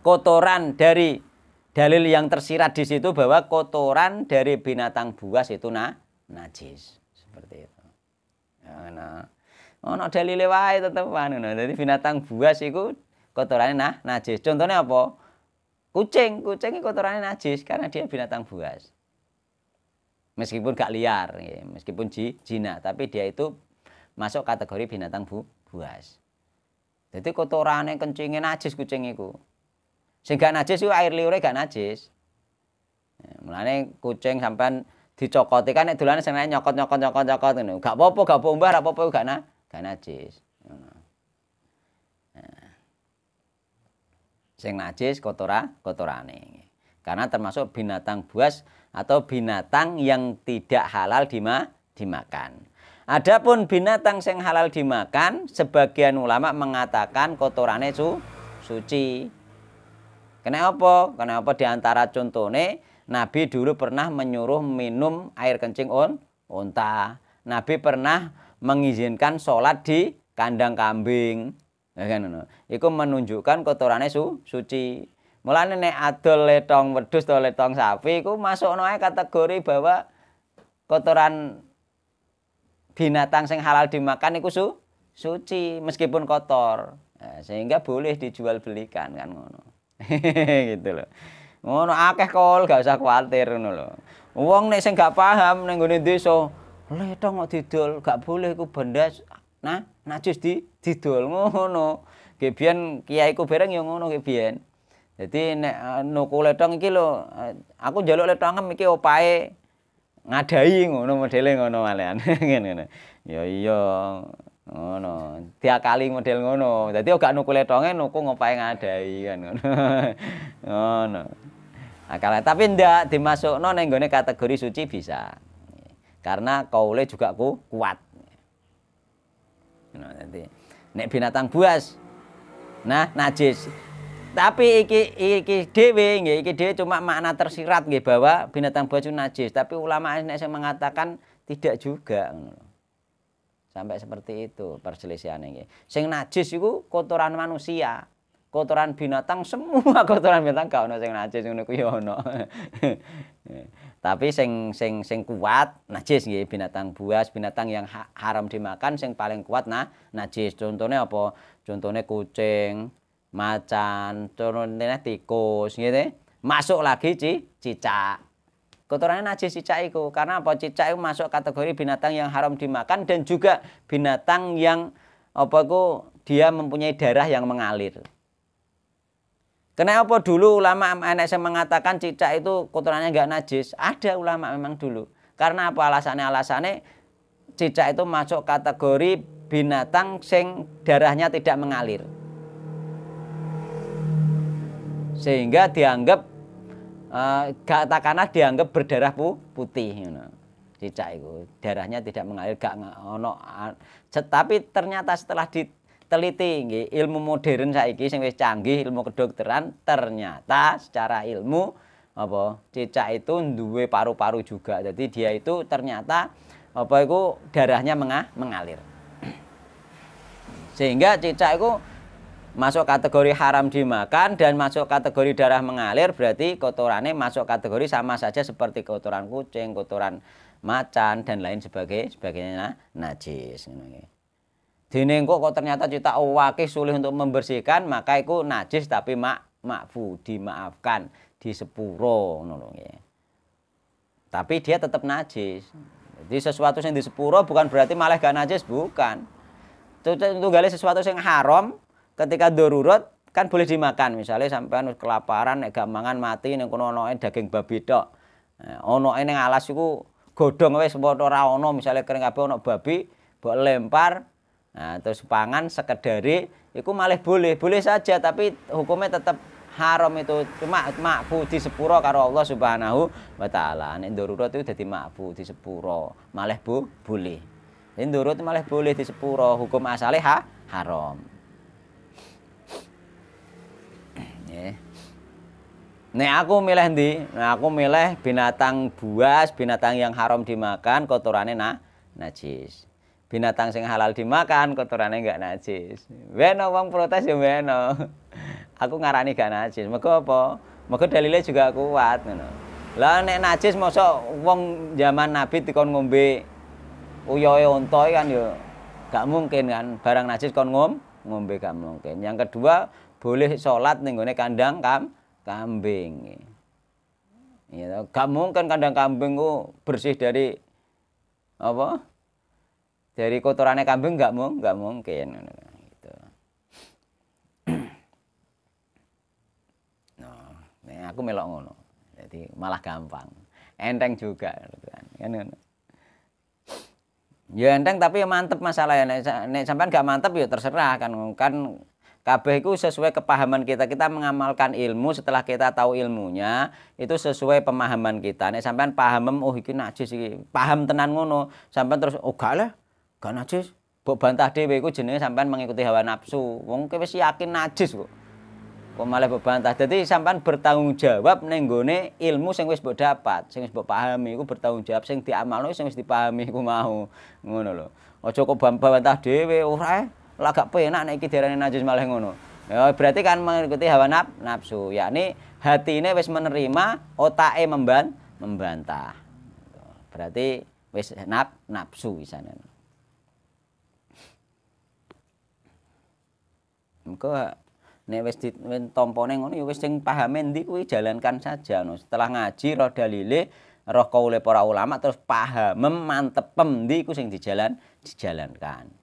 kotoran dari dalil yang tersirat di situ bahwa kotoran dari binatang buas itu najis. Seperti itu. Nah, ono dalile wae tetepan ngono. Dadi binatang buas iku kotorane najis. Contohnya apa? Kucing iki kotorane najis karena dia binatang buas. Meskipun gak liar, ya, meskipun jinak, tapi dia itu masuk kategori binatang buas. Jadi kotorane kencingnya najis kucing iku. Sing gak najis iku air liure gak najis. Ya, mulane kucing sampean dicokoti kan nek dolane senenge nyokot ngono. Gak apa-apa, gak pombah, gak apa-apa gak najis. Nah. Sing najis kotorane. Karena termasuk binatang buas atau binatang yang tidak halal dimakan. Adapun binatang sing halal dimakan, sebagian ulama mengatakan kotorane suci. Kenapa? Kenapa diantara contohnya Nabi dulu pernah menyuruh minum air kencing unta. Nabi pernah mengizinkan sholat di kandang kambing. Ya kan? Iku menunjukkan kotorane suci. Mulane nek adol letong wedhus atau letong sapi iku masukno ae kategori bahwa kotoran binatang sing halal dimakan iku suci meskipun kotor. Nah, sehingga boleh dijual belikan kan ngono. Gitu loh. Ngono akeh kol gak usah kuwatir ngono lho. Wong nek sing gak paham ning nggone desa, letong kok didol, gak boleh iku benda najis didol ngono. Ki biyen kiaiku bareng ya ngono ki biyen. Dadi nek nuku letong iki lho, aku njaluk letongem iki opahe ngadai ngono modele ngono malehan ngene. Ya iya ngono. Diakali model ngono. Dadi gak nuku letonge nuku ngopahe ngadai kan ngono. Ngono. Akal tapi ndak dimasukno ning nggone kategori suci bisa. Karena kaule juga kuat. Nah, dadi nek binatang buas najis. Tapi iki dhewe nggih, iki dhewe cuma makna tersirat nggih bahwa binatang buas itu najis, tapi ulama nek sing mengatakan tidak juga ngono. Sampai seperti itu perselisihannya nggih. Sing najis iku kotoran manusia. Kotoran binatang semua kotoran binatang gak ono sing najis ngono kuwi ono. Tapi sing kuat najis nggih, binatang buas, binatang yang haram dimakan sing paling kuat najis. Contohnya apa? Contohnya kucing, macan, contohnya tikus gitu. Masuk lagi cicak. Kotorannya najis cicak itu karena apa? Cicak itu masuk kategori binatang yang haram dimakan dan juga binatang yang dia mempunyai darah yang mengalir. Kenapa dulu ulama enek yang mengatakan cicak itu kotorannya enggak najis? Ada ulama memang dulu. Karena apa alasannya? Alasannya cicak itu masuk kategori binatang sing darahnya tidak mengalir. Sehingga dianggap katakanlah dianggap berdarah putih cicak itu. Darahnya tidak mengalir gak ono. Tapi ternyata setelah teliti nggih, ilmu modern saiki sing wis canggih, ilmu kedokteran, ternyata secara ilmu cicak itu duwe paru-paru juga. Jadi dia itu ternyata darahnya mengalir. Sehingga cicak itu masuk kategori haram dimakan dan masuk kategori darah mengalir, berarti kotorannya masuk kategori sama saja seperti kotoran kucing, kotoran macan dan lain sebagainya najis. Dene kok ternyata cicak wakih sulit untuk membersihkan, maka itu najis tapi makfu, dimaafkan, disepuro ngono nggih. Tapi dia tetap najis. Jadi sesuatu yang disepuro bukan berarti malah gak najis, bukan. Tunggale sesuatu yang haram ketika darurat kan boleh dimakan. Misalnya sampean kelaparan nek gak mangan mati ning kono ono daging babi tok. Onoke ning alas iku godhong wis ora ono, misale kering kabeh ono babi, mbok lempar. Nah, terus pangan sekedari itu malah boleh saja, tapi hukumnya tetap haram itu. Cuma makfu disepuro karo Allah Subhanahu wa taala. Nek darurat itu dadi makfu disepuro, malah boleh. Nek darurat malah boleh disepuro, hukum asalnya haram. Nek aku milih ndi? Nah, aku milih binatang buas, binatang yang haram dimakan kotorannya najis. Binatang sing halal dimakan kotorannya enggak najis. Beno wong protes ya beno. Aku ngarani gak najis. Mergo apa? Mergo dalile juga kuat ngono. Lah nek najis mosok wong zaman Nabi dikon ngombe uyohe unta kan ya gak mungkin kan. Barang najis kon ngombe gak mungkin. Yang kedua, boleh salat ning gone kandang kambing. Ya, gak mungkin kandang kambing ku bersih dari apa? Dari kotorannya kambing nggak mungkin gitu. Nah, aku melok ngono. Jadi malah gampang. Enteng juga kan. Ya enteng tapi ya mantep masalahnya. Nek sampean gak mantep ya terserah kan kabeh iku sesuai kepahaman kita. Kita mengamalkan ilmu setelah kita tahu ilmunya, itu sesuai pemahaman kita. Nek sampean paham iki najis iki, paham tenan ngono, sampean terus gak lah Gak najis. Mbok bantah dhewe iku jenenge sampean mengikuti hawa nafsu. Wong kowe wis yakin najis kok. Kok malah mbok bantah. Dadi sampean bertanggung jawab ning nggone ilmu sing wis mbok dapat, sing wis mbok pahami iku bertanggung jawab sing diamalno sing wis dipahami iku mau. Ngono lho. Aja kok bantah dhewe ora lah gak penak nek iki diarani najis malah ngono. Ya berarti kan mengikuti hawa nafsu, yakni hatine wis menerima, otake membantah. Berarti wis nafsu isane. Engko nek wis ditompone ngono ya wis sing pahame ndi kuwi jalankan saja no. Setelah ngaji roh dalile, roh kaule para ulama terus paham mantepem ndi iku sing dijalankan.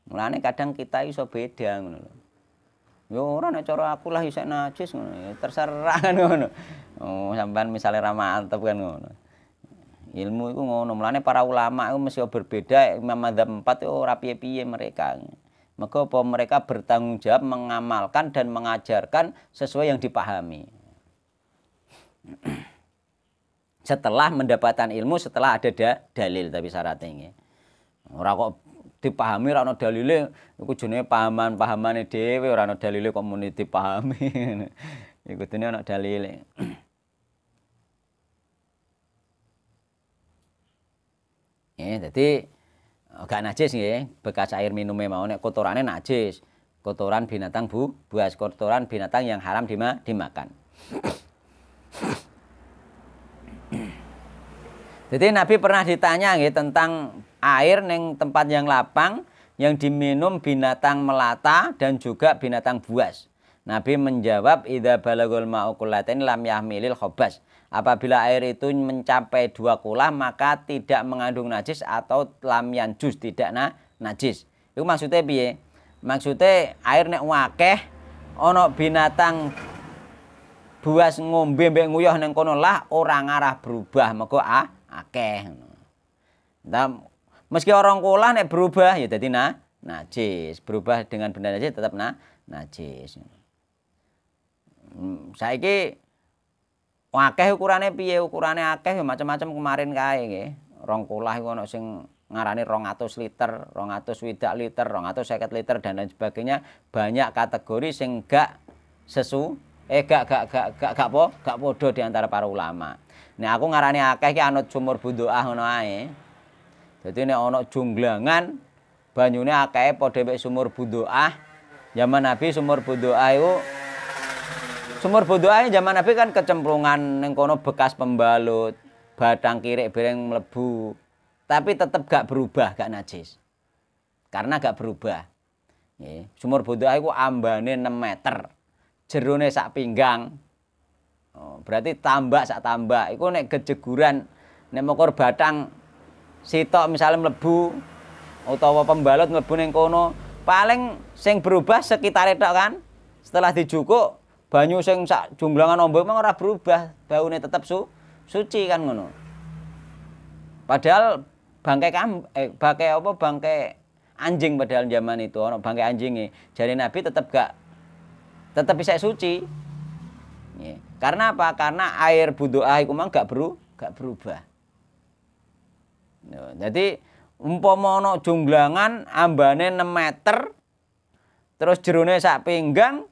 Mulane kadang kita iso beda ngono lho. Ya ora nek cara aku lah isih najis ngono ya terserah kan ngono. Oh, sampean misale ra mantep kan ngono. Ilmu iku ngono. Mulane para ulama iku mesti berbeda. Imam Madzhab 4 itu ora piye-piye mereka. Maka apa mereka bertanggung jawab mengamalkan dan mengajarkan sesuai yang dipahami. Setelah mendapatkan ilmu, setelah ada dalil tapi syaratnya. Ora kok dipahami ora ana dalile iku jenenge pahaman-pahamane dhewe ora ana dalile kok muni dipahami. Iku dene ana dalile. Dadi gak najis nggih, bekas air minumnya mau nek kotorane najis. Kotoran binatang buas, kotoran binatang yang haram dimakan. Jadi Nabi pernah ditanya nggih tentang air ning tempat yang lapang yang diminum binatang melata dan juga binatang buas. Nabi menjawab idza balagul ma'u qullatain lam yahmilil khabas. Apabila air itu mencapai 2 kula maka tidak mengandung najis atau lam yanjus tidak najis. Itu maksudnya piye? Maksudnya air nek wakeh ana binatang buas ngombe mbek nguyuh ning kono lah ora ngarah berubah mergo akeh. Nah, meski orang kula nek berubah ya dadi najis. Berubah dengan benda najis tetap najis. Saiki akeh ukurane piye? Ukurane akeh ya macam-macam kemarin kae nggih. Rong kulah iku ana sing ngarani 200 liter, 200 liter, 250 liter dan lain sebagainya. Banyak kategori sing gak podo di antara para ulama. Nek aku ngarani akeh ki anut sumur bundoah ngono ae. Dadi nek ana junglangan banyune akeh padha mek sumur bundoah. Zaman Nabi sumur bundoah iku sumur bundoah zaman Nabi kan kecemplungan ning kono bekas pembalut, batang kirik bareng mlebu. Tapi tetep gak berubah, gak najis. Karena gak berubah. Nggih, sumur bundoah iku ambane 6 meter. Jerone sak pinggang. Oh, berarti tambak sak tambak. Iku nek kejeguran nek mokor batang sitok misalnya mlebu utawa pembalut mlebu ning kono, paling sing berubah sekitar tok kan. Setelah dijukuk banyu sing sak junglangan ombak mah ora berubah, baune tetep suci kan ngono. Padahal bangkai anjing padahal zaman itu ana bangkai anjinge. Jare Nabi tetep bisa suci. Nggih. Karena apa? Karena air bundoah iku mang gak berubah. Jadi umpama ana junglangan ambane 6 meter terus jerone sak pinggang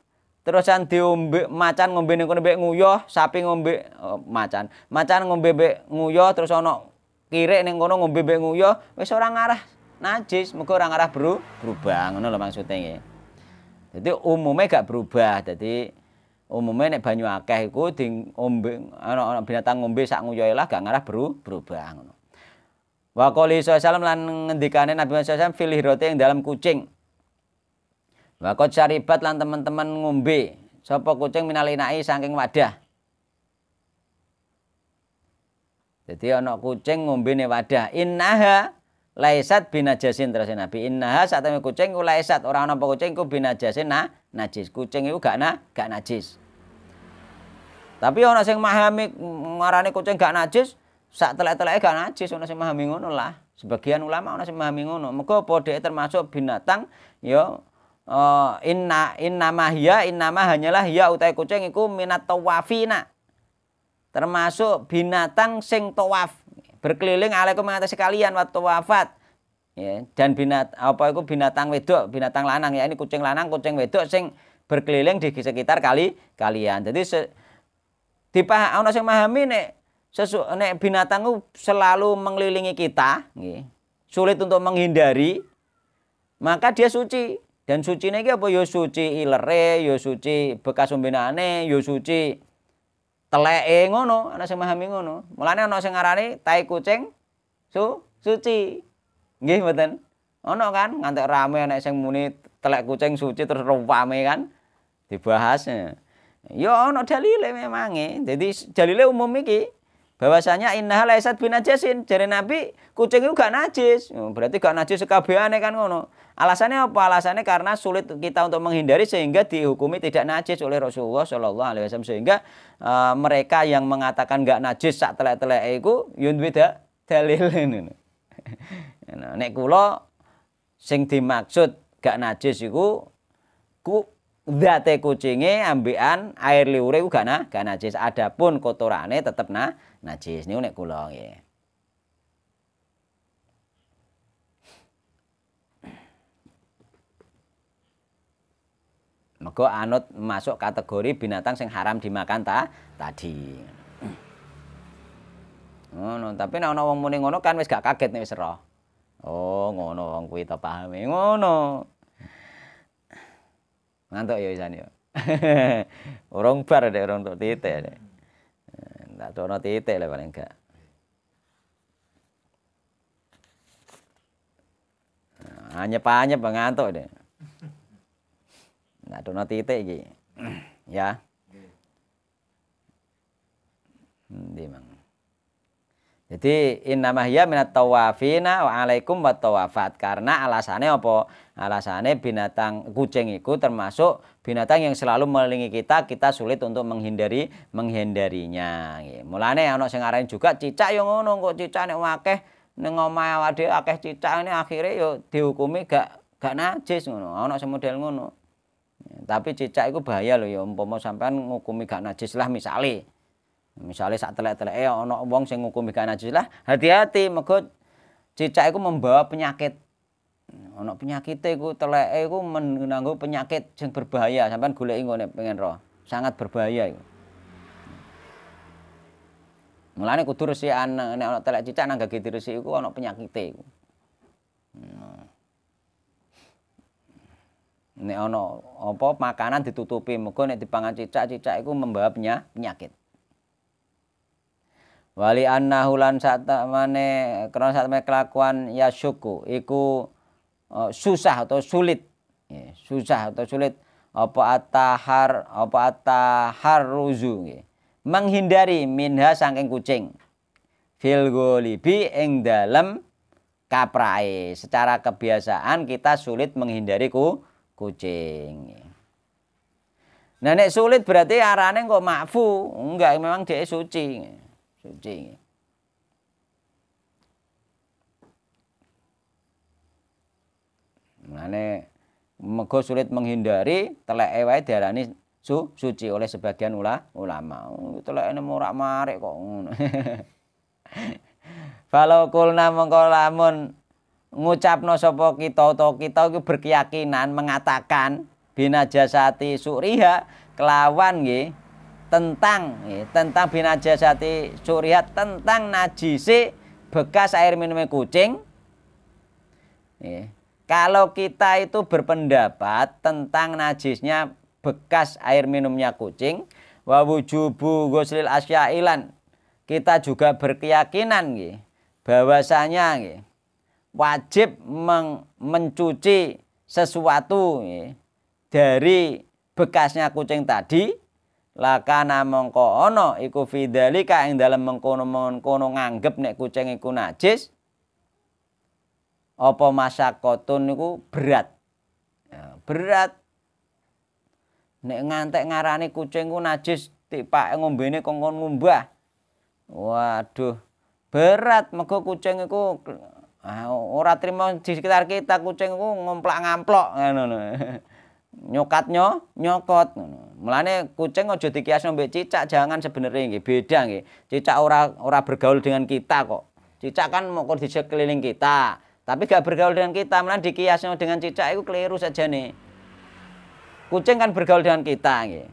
terusan diombe macan ngombe ning kono mbek nguyuh, sapi ngombe macan ngombe mbek nguyuh terus ana kirik ning kono ngombe mbek nguyuh, wis ora ngarah najis, mergo ora ngarah berubah. Ngono lho maksude nggih. Dadi umume gak berubah. Dadi umume nek banyu akeh iku diombe ana binatang ngombe sak nguyuhe lah gak ngarah berubah ngono. Wa qouli sallallahu lan ngendikane Nabi sallallahu fil hirati ing dalam kucing. Wa qad syaribat lan teman-teman ngombe sapa kucing minal inai saking wadah. Jadi ana kucing ngombene wadah. Innaha laisat binajasin terus Nabi. Innaha satene kucing ku laisat ora ana apa kucing ku binajasin najis. Kucing iku gak najis. Tapi ana sing memahami ngarane kucing gak najis, sak telek-teleke gak najis ana sing memahami ngono lah. Sebagian ulama ana sing memahami ngono. Mergo apa dhek termasuk binatang ya innama hanyalah hiya utai kucing iku minat tawafina. Termasuk binatang sing tawaf berkeliling alaikum mengatasi kalian wa tawafat ya, dan binatang wedok, binatang lanang ya, ini kucing lanang, kucing wedok sing berkeliling di sekitar kalian. Jadi ana sing memahami nek binatang itu selalu mengelilingi kita, nggih. Sulit untuk menghindari, maka dia suci. Dan sucine iki apa ya suci ilere, ya suci bekas ombenane, ya suci teleke ngono, ana sing memahami ngono. Mulane ana sing ngarani tai kucing suci. Nggih mboten? Ana kan ngantek rame nek sing muni telek kucing suci terus rame kan dibahas. Ya ana dalile memange. Jadi dalile umum iki bahwasanya innaha laisat binajasin. Jare Nabi kucing itu gak najis. Berarti gak najis sekabehane kan ngono. Alasannya apa? Alasannya karena sulit kita untuk menghindari sehingga dihukumi tidak najis oleh Rasulullah Shallallahu Alaihi Wasallam. Sehingga mereka yang mengatakan gak najis sak telek-teleke iku yo duwe dalil ngono. Nek kula sing dimaksud gak najis iku zate kucinge ambekan air liure ku gak najis. Adapun kotorane tetep najis. Niku nek kula nggih. Mergo anut masuk kategori binatang sing haram dimakan tadi. Ngono, tapi nek ana wong muni ngono kan wis gak kaget nek wis roh. Oh, ngono wong kuwi ta pahame ngono. Ngantuk ya wisan ya. Urung bar nek urung tok titik. Ndak dono titik le paling gak. Anyep-anyep ngantuk deh. Ndak dono titik iki. Ya. Ndi mang. Jadi innamah hiya minat tawafina wa alaikum wat tawafat. Karena alasannya apa? Alasannya binatang kucing itu termasuk binatang yang selalu mengelilingi kita sulit untuk menghindarinya. Mulane ana sing arani juga cicak yo ngono, kok cicak nek akeh ning omahe awake dhewe akeh cicak ini akhire yo dihukumi gak najis ngono. Ana sing model ngono. Tapi cicak itu bahaya lho ya umpama sampean ngukumi gak najis lah Misalnya sak telek-teleke ana wong sing ngukumi gak najis lah, hati-hati mergo cicak iku membawa penyakit. Ana penyakite iku teleke iku menanggo penyakit sing berbahaya. Sampeyan goleki ngene pengen roh. Sangat berbahaya iku. Mulane kudu resikan nek ana telek cicak nang gage diresiki iku ana penyakite iku. Nek ana apa makanan ditutupi mergo nek dipangan cicak iku membawa penyakit. Wali annahu lan satamane krana satamane kelakuan yasyuku iku susah atau sulit. Susah atau sulit apa ataharruzu nggih. Menghindari minha saking kucing. Fil ghalibi ing dalem kaprae. Secara kebiasaan kita sulit menghindari kucing. Nah nek sulit berarti arane kok makfu. Enggak, memang dia suci. Suci. Mane mergo sulit menghindari teleke wae diarani suci oleh sebagian ulama. Teleke morak-marik kok ngono. Falau kulna mengko lamun ngucapno sapa kita utawa kita iki berkeyakinan mengatakan binajasati suriha kelawan nggih tentang binajasati suriha tentang najise bekas air minumnya kucing. Kalau kita itu berpendapat tentang najisnya bekas air minumnya kucing, wa wujubu ghuslil asyailan, kita juga berkeyakinan nggih bahwasanya nggih wajib mencuci sesuatu nggih dari bekasnya kucing tadi. Lakana mongko ana iku fidzalika ing dalem mengkono nganggep nek kucing iku najis apa masyaqatun niku berat. Ya, berat. Nek ngantek ngarani kucing ku najis tipake ngombene kongkon ngumbah. Waduh, berat mergo kucing iku ora trimo di sekitar kita, kucing iku ngomplak-ngamplok ngono. Nyokot ngono. Mulane kucing aja dikiasno mbek cicak, jangan sebenarnya nggih beda nggih. Cicak ora bergaul dengan kita kok. Cicak kan moko di sekeliling kita. Tapi gak bergaul dengan kita, malah dikiasno dengan cicak itu keliru saja nih. Kucing kan bergaul dengan kita nggih.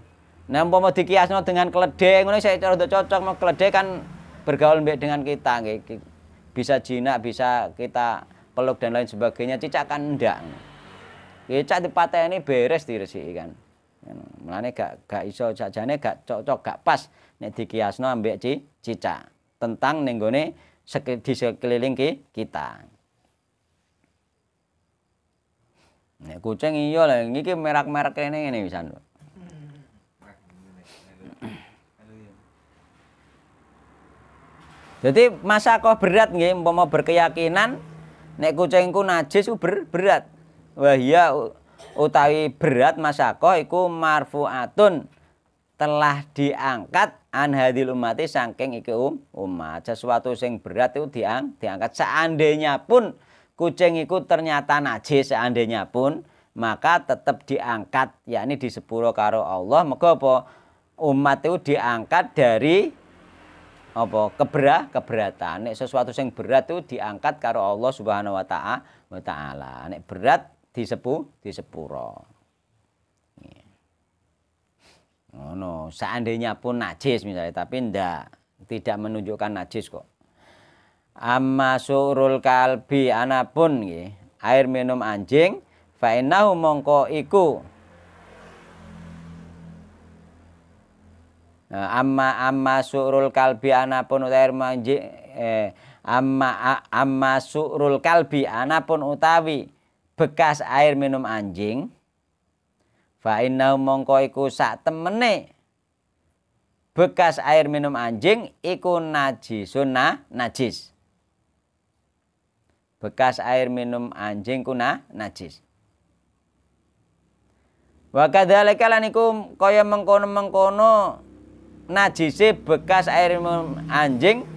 Nah, umpama dikiasno dengan keledai ngono saya cara cocok mau keledai kan bergaul dengan kita nggih. Bisa jinak, bisa kita peluk dan lain sebagainya. Cicak kan enggak. Cicak dipateni beres diresiki kan. Mulane gak iso sajane gak cocok, gak pas nek dikiasno ambek cicak. Tentang ning gone di sekeliling kita. Nek kucing iya lah, iki merek-merek kene ngene pisan. Jadi masakoh berat nggih, umpama berkeyakinan nek kucingku najis ku berat. Wah iya utawi berat masakoh iku marfu'atun, telah diangkat an hadil umati saking iki umat. Sesuatu sing berat itu diangkat. Seandainya pun kucing itu ternyata najis, seandainya pun maka tetap diangkat, yakni disepuro karo Allah. Mergo apa? Umat itu diangkat dari apa? Keberatan. Nek sesuatu sing berat itu diangkat karo Allah Subhanahu wa taala. Nek berat disepuro. Ngono, seandainya pun najis misalnya, tapi tidak menunjukkan najis kok. Amma surul kalbi anapun nggih, air minum anjing fa innahu mongko iku amma surul kalbi anapun air anjing amma surul kalbi anapun utawi bekas air minum anjing fa innahu mongko iku sak temene bekas air minum anjing iku najisun najis. Bekas air minum anjing kuna najis. Wa kadzalika lan iku kaya mengkono-mengkono najise bekas air minum anjing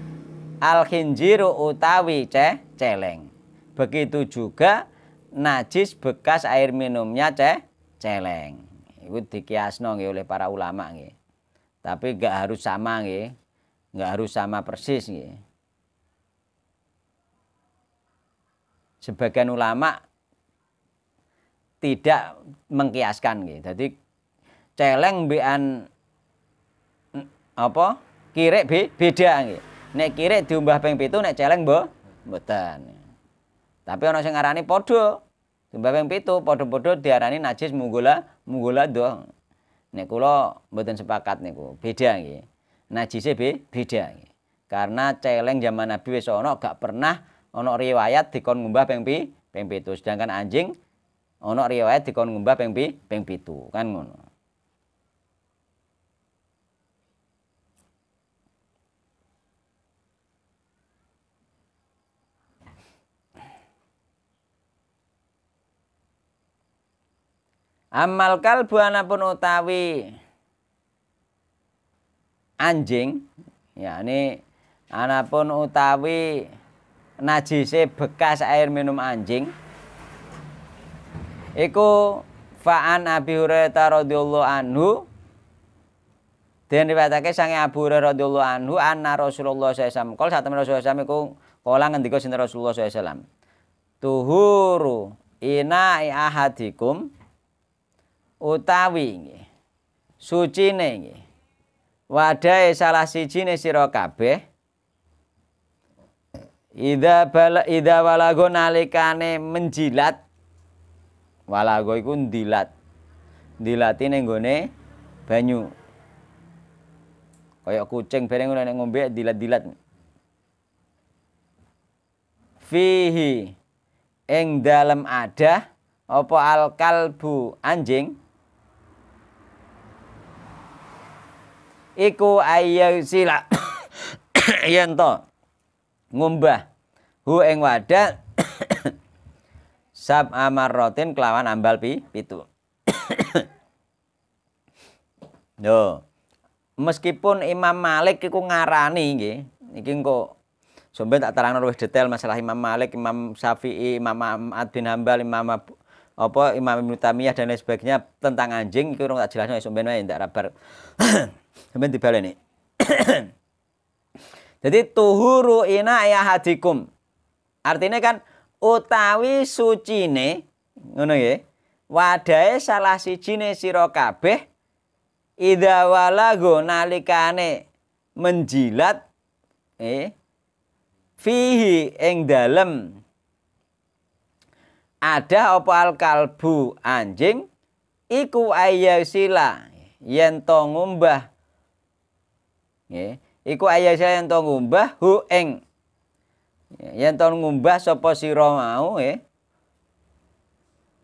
al khinziru utawi celeng. Begitu juga najis bekas air minumnya celeng. Iku dikiasno nggih oleh para ulama nggih. Tapi enggak harus sama nggih. Enggak harus sama persis nggih. Sebagian ulama tidak mengkiaskan gitu. Jadi celeng mbekan apa? Kirek beda nggih. Nek kirek diumbah ping 7, nek celeng mboten. Tapi ana sing ngarani padha. Diumbah ping 7 padha-padha diarani najis munggula do. Nek kula mboten sepakat niku. Beda nggih. Najise beda nggih. Karena celeng zaman Nabi wis ana gak pernah ono riwayat dikon ngumbah ping 7, sedangkan anjing ono riwayat dikon ngumbah ping 7, kan ngono. Amal kalbu anapun utawi anjing, yakni anapun utawi najise bekas air minum anjing iku fa'an Abi Hurairah radhiyallahu anhu den riwayatake sange Abu Hurairah radhiyallahu anhu anna Rasulullah sallallahu alaihi wasallam kala satemene Rasulullah sallallahu alaihi wasallam iku kala ngendika sinten Rasulullah sallallahu alaihi wasallam tuhuru ina'i ahadikum utawi sucine wadahe salah sijine sira kabeh Ida walago nalikane menjilat. Walago iku ndilat. Ndilati ning gone banyu. Kaya kucing bareng nek ngombe dilat-dilat. Fihi ing dalem ada apa al kalbu anjing iku ayyusila yen to ngumbah hu ing wadah sab amarrotin kelawan ambal pitu. Yo. Meskipun Imam Malik iku ngarani nggih, iki engko sampe tak terangno luwih detail masalah Imam Malik, Imam Syafi'i, Imam Ahmad bin Hambal, Imam Ibnu Taimiyah dan lain sebagainya tentang anjing iki urung tak jelasno sampeyan wae ndak rabar. Sampeyan dibaleni. Jadi tuhuru ina ya hadikum. Artinya kan utawi sucine ngono nggih wadahe salah sijine sira kabeh idza walago nalikane menjilat fihi ing dalem ada apa al kalbu anjing iku ayyasila yen to ngumbah nggih iku ayyasila yen to ngumbah hu ing yen to ngumbah sapa sira mau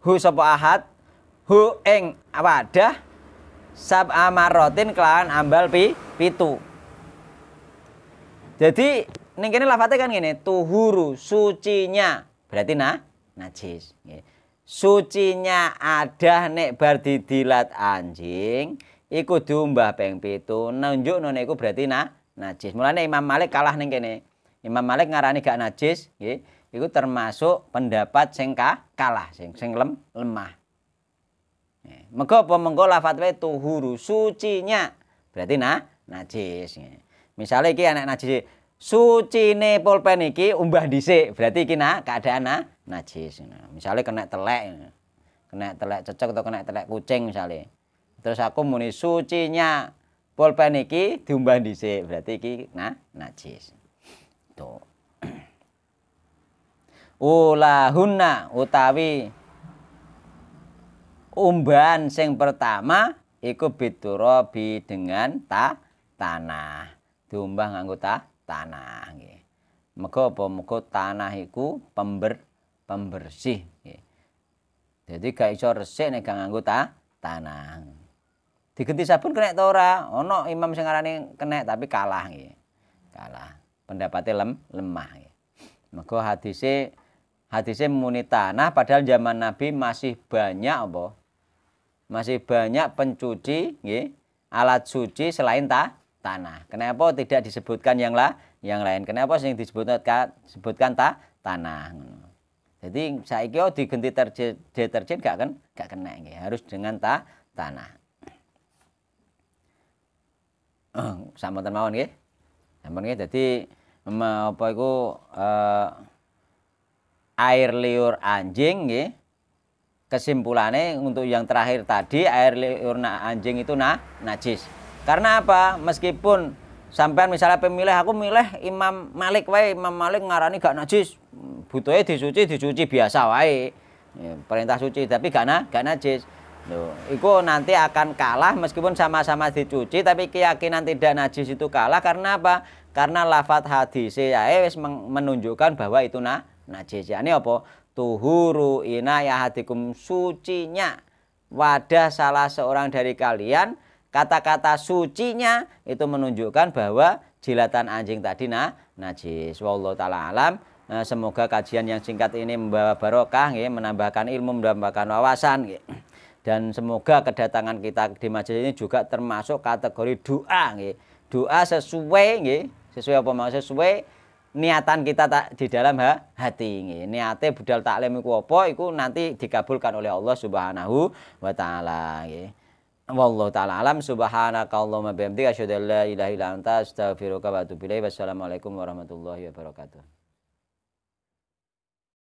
hu sapa ahad hu ing wadah sab amarotin kelawan ambal pitu. Jadi ning kene lafate kan ngene tuhuru sucinya berarti najis nggih. Sucinya adah nek bar didilat anjing iku diumbah ping 7 nunjukno niku berarti najis. Mulane Imam Malik kalah ning kene. Imam Malik ngarani gak najis nggih. Iku termasuk pendapat sing kalah sing lemah. Mengko apa mengko lafat wae tuhuru sucinya berarti najis. Misale iki anak najis sucine pulpen iki umbah dhisik berarti iki keadaan najis. Misale kena telek cecek atau kena telek kucing misale. Terus aku muni sucinya pulpen iki diumbah dhisik berarti iki najis. Tuh. Ulahunna utawi umbahan sing pertama iku biturabi dengan tanah. Diumbah nganggo tanah nggih. Mergo apa? Mergo tanah iku pembersih nggih. Jadi gak iso resik nek gak nganggo tanah. Digenti sabun kena ta ora? Ana imam sing ngarani kena tapi kalah nggih. Kalah. Pendapatnya lemah nggih. Mergo hadise muni tanah padahal zaman Nabi masih banyak apa? Masih banyak pencuci nggih, alat suci selain tanah. Kenapa tidak disebutkan yang lain? Kenapa sing disebutkan tanah? Jadi saiki digenti deterjen gak kena nggih, harus dengan tanah. Sampun mawon nggih. Sampun nggih dadi apa iku air liur anjing nggih. Kesimpulannya untuk yang terakhir tadi air liur anjing itu najis. Karena apa? Meskipun sampean misalnya pemilih aku milih Imam Malik wae, Imam Malik ngarani gak najis. Butuhe dicuci biasa wae. Ya, perintah suci tapi gak najis. Loh, iku nanti akan kalah meskipun sama-sama dicuci tapi keyakinan tidak najis itu kalah karena apa? Karena lafadz hadis wis menunjukkan bahwa itu najis. Yani apa? Tuhuru inayahatikum sucinya wadah salah seorang dari kalian. Kata-kata sucinya itu menunjukkan bahwa jilatan anjing tadi najis. Wallahu taala alam. Semoga kajian yang singkat ini membawa barokah, menambahkan ilmu, menambahkan wawasan. Dan semoga kedatangan kita di majelis ini juga termasuk kategori doa. Doa sesuai apa maksud sesuai niatan kita di dalam hati. Niate budal taklim iku apa iku nanti dikabulkan oleh Allah Subhanahu wa taala. Wallahu taala alam. Subhanakallahumma bihamdika asyhadu an la ilaha illa anta astaghfiruka wa atubu ilaik. Wassalamualaikum warahmatullahi wabarakatuh.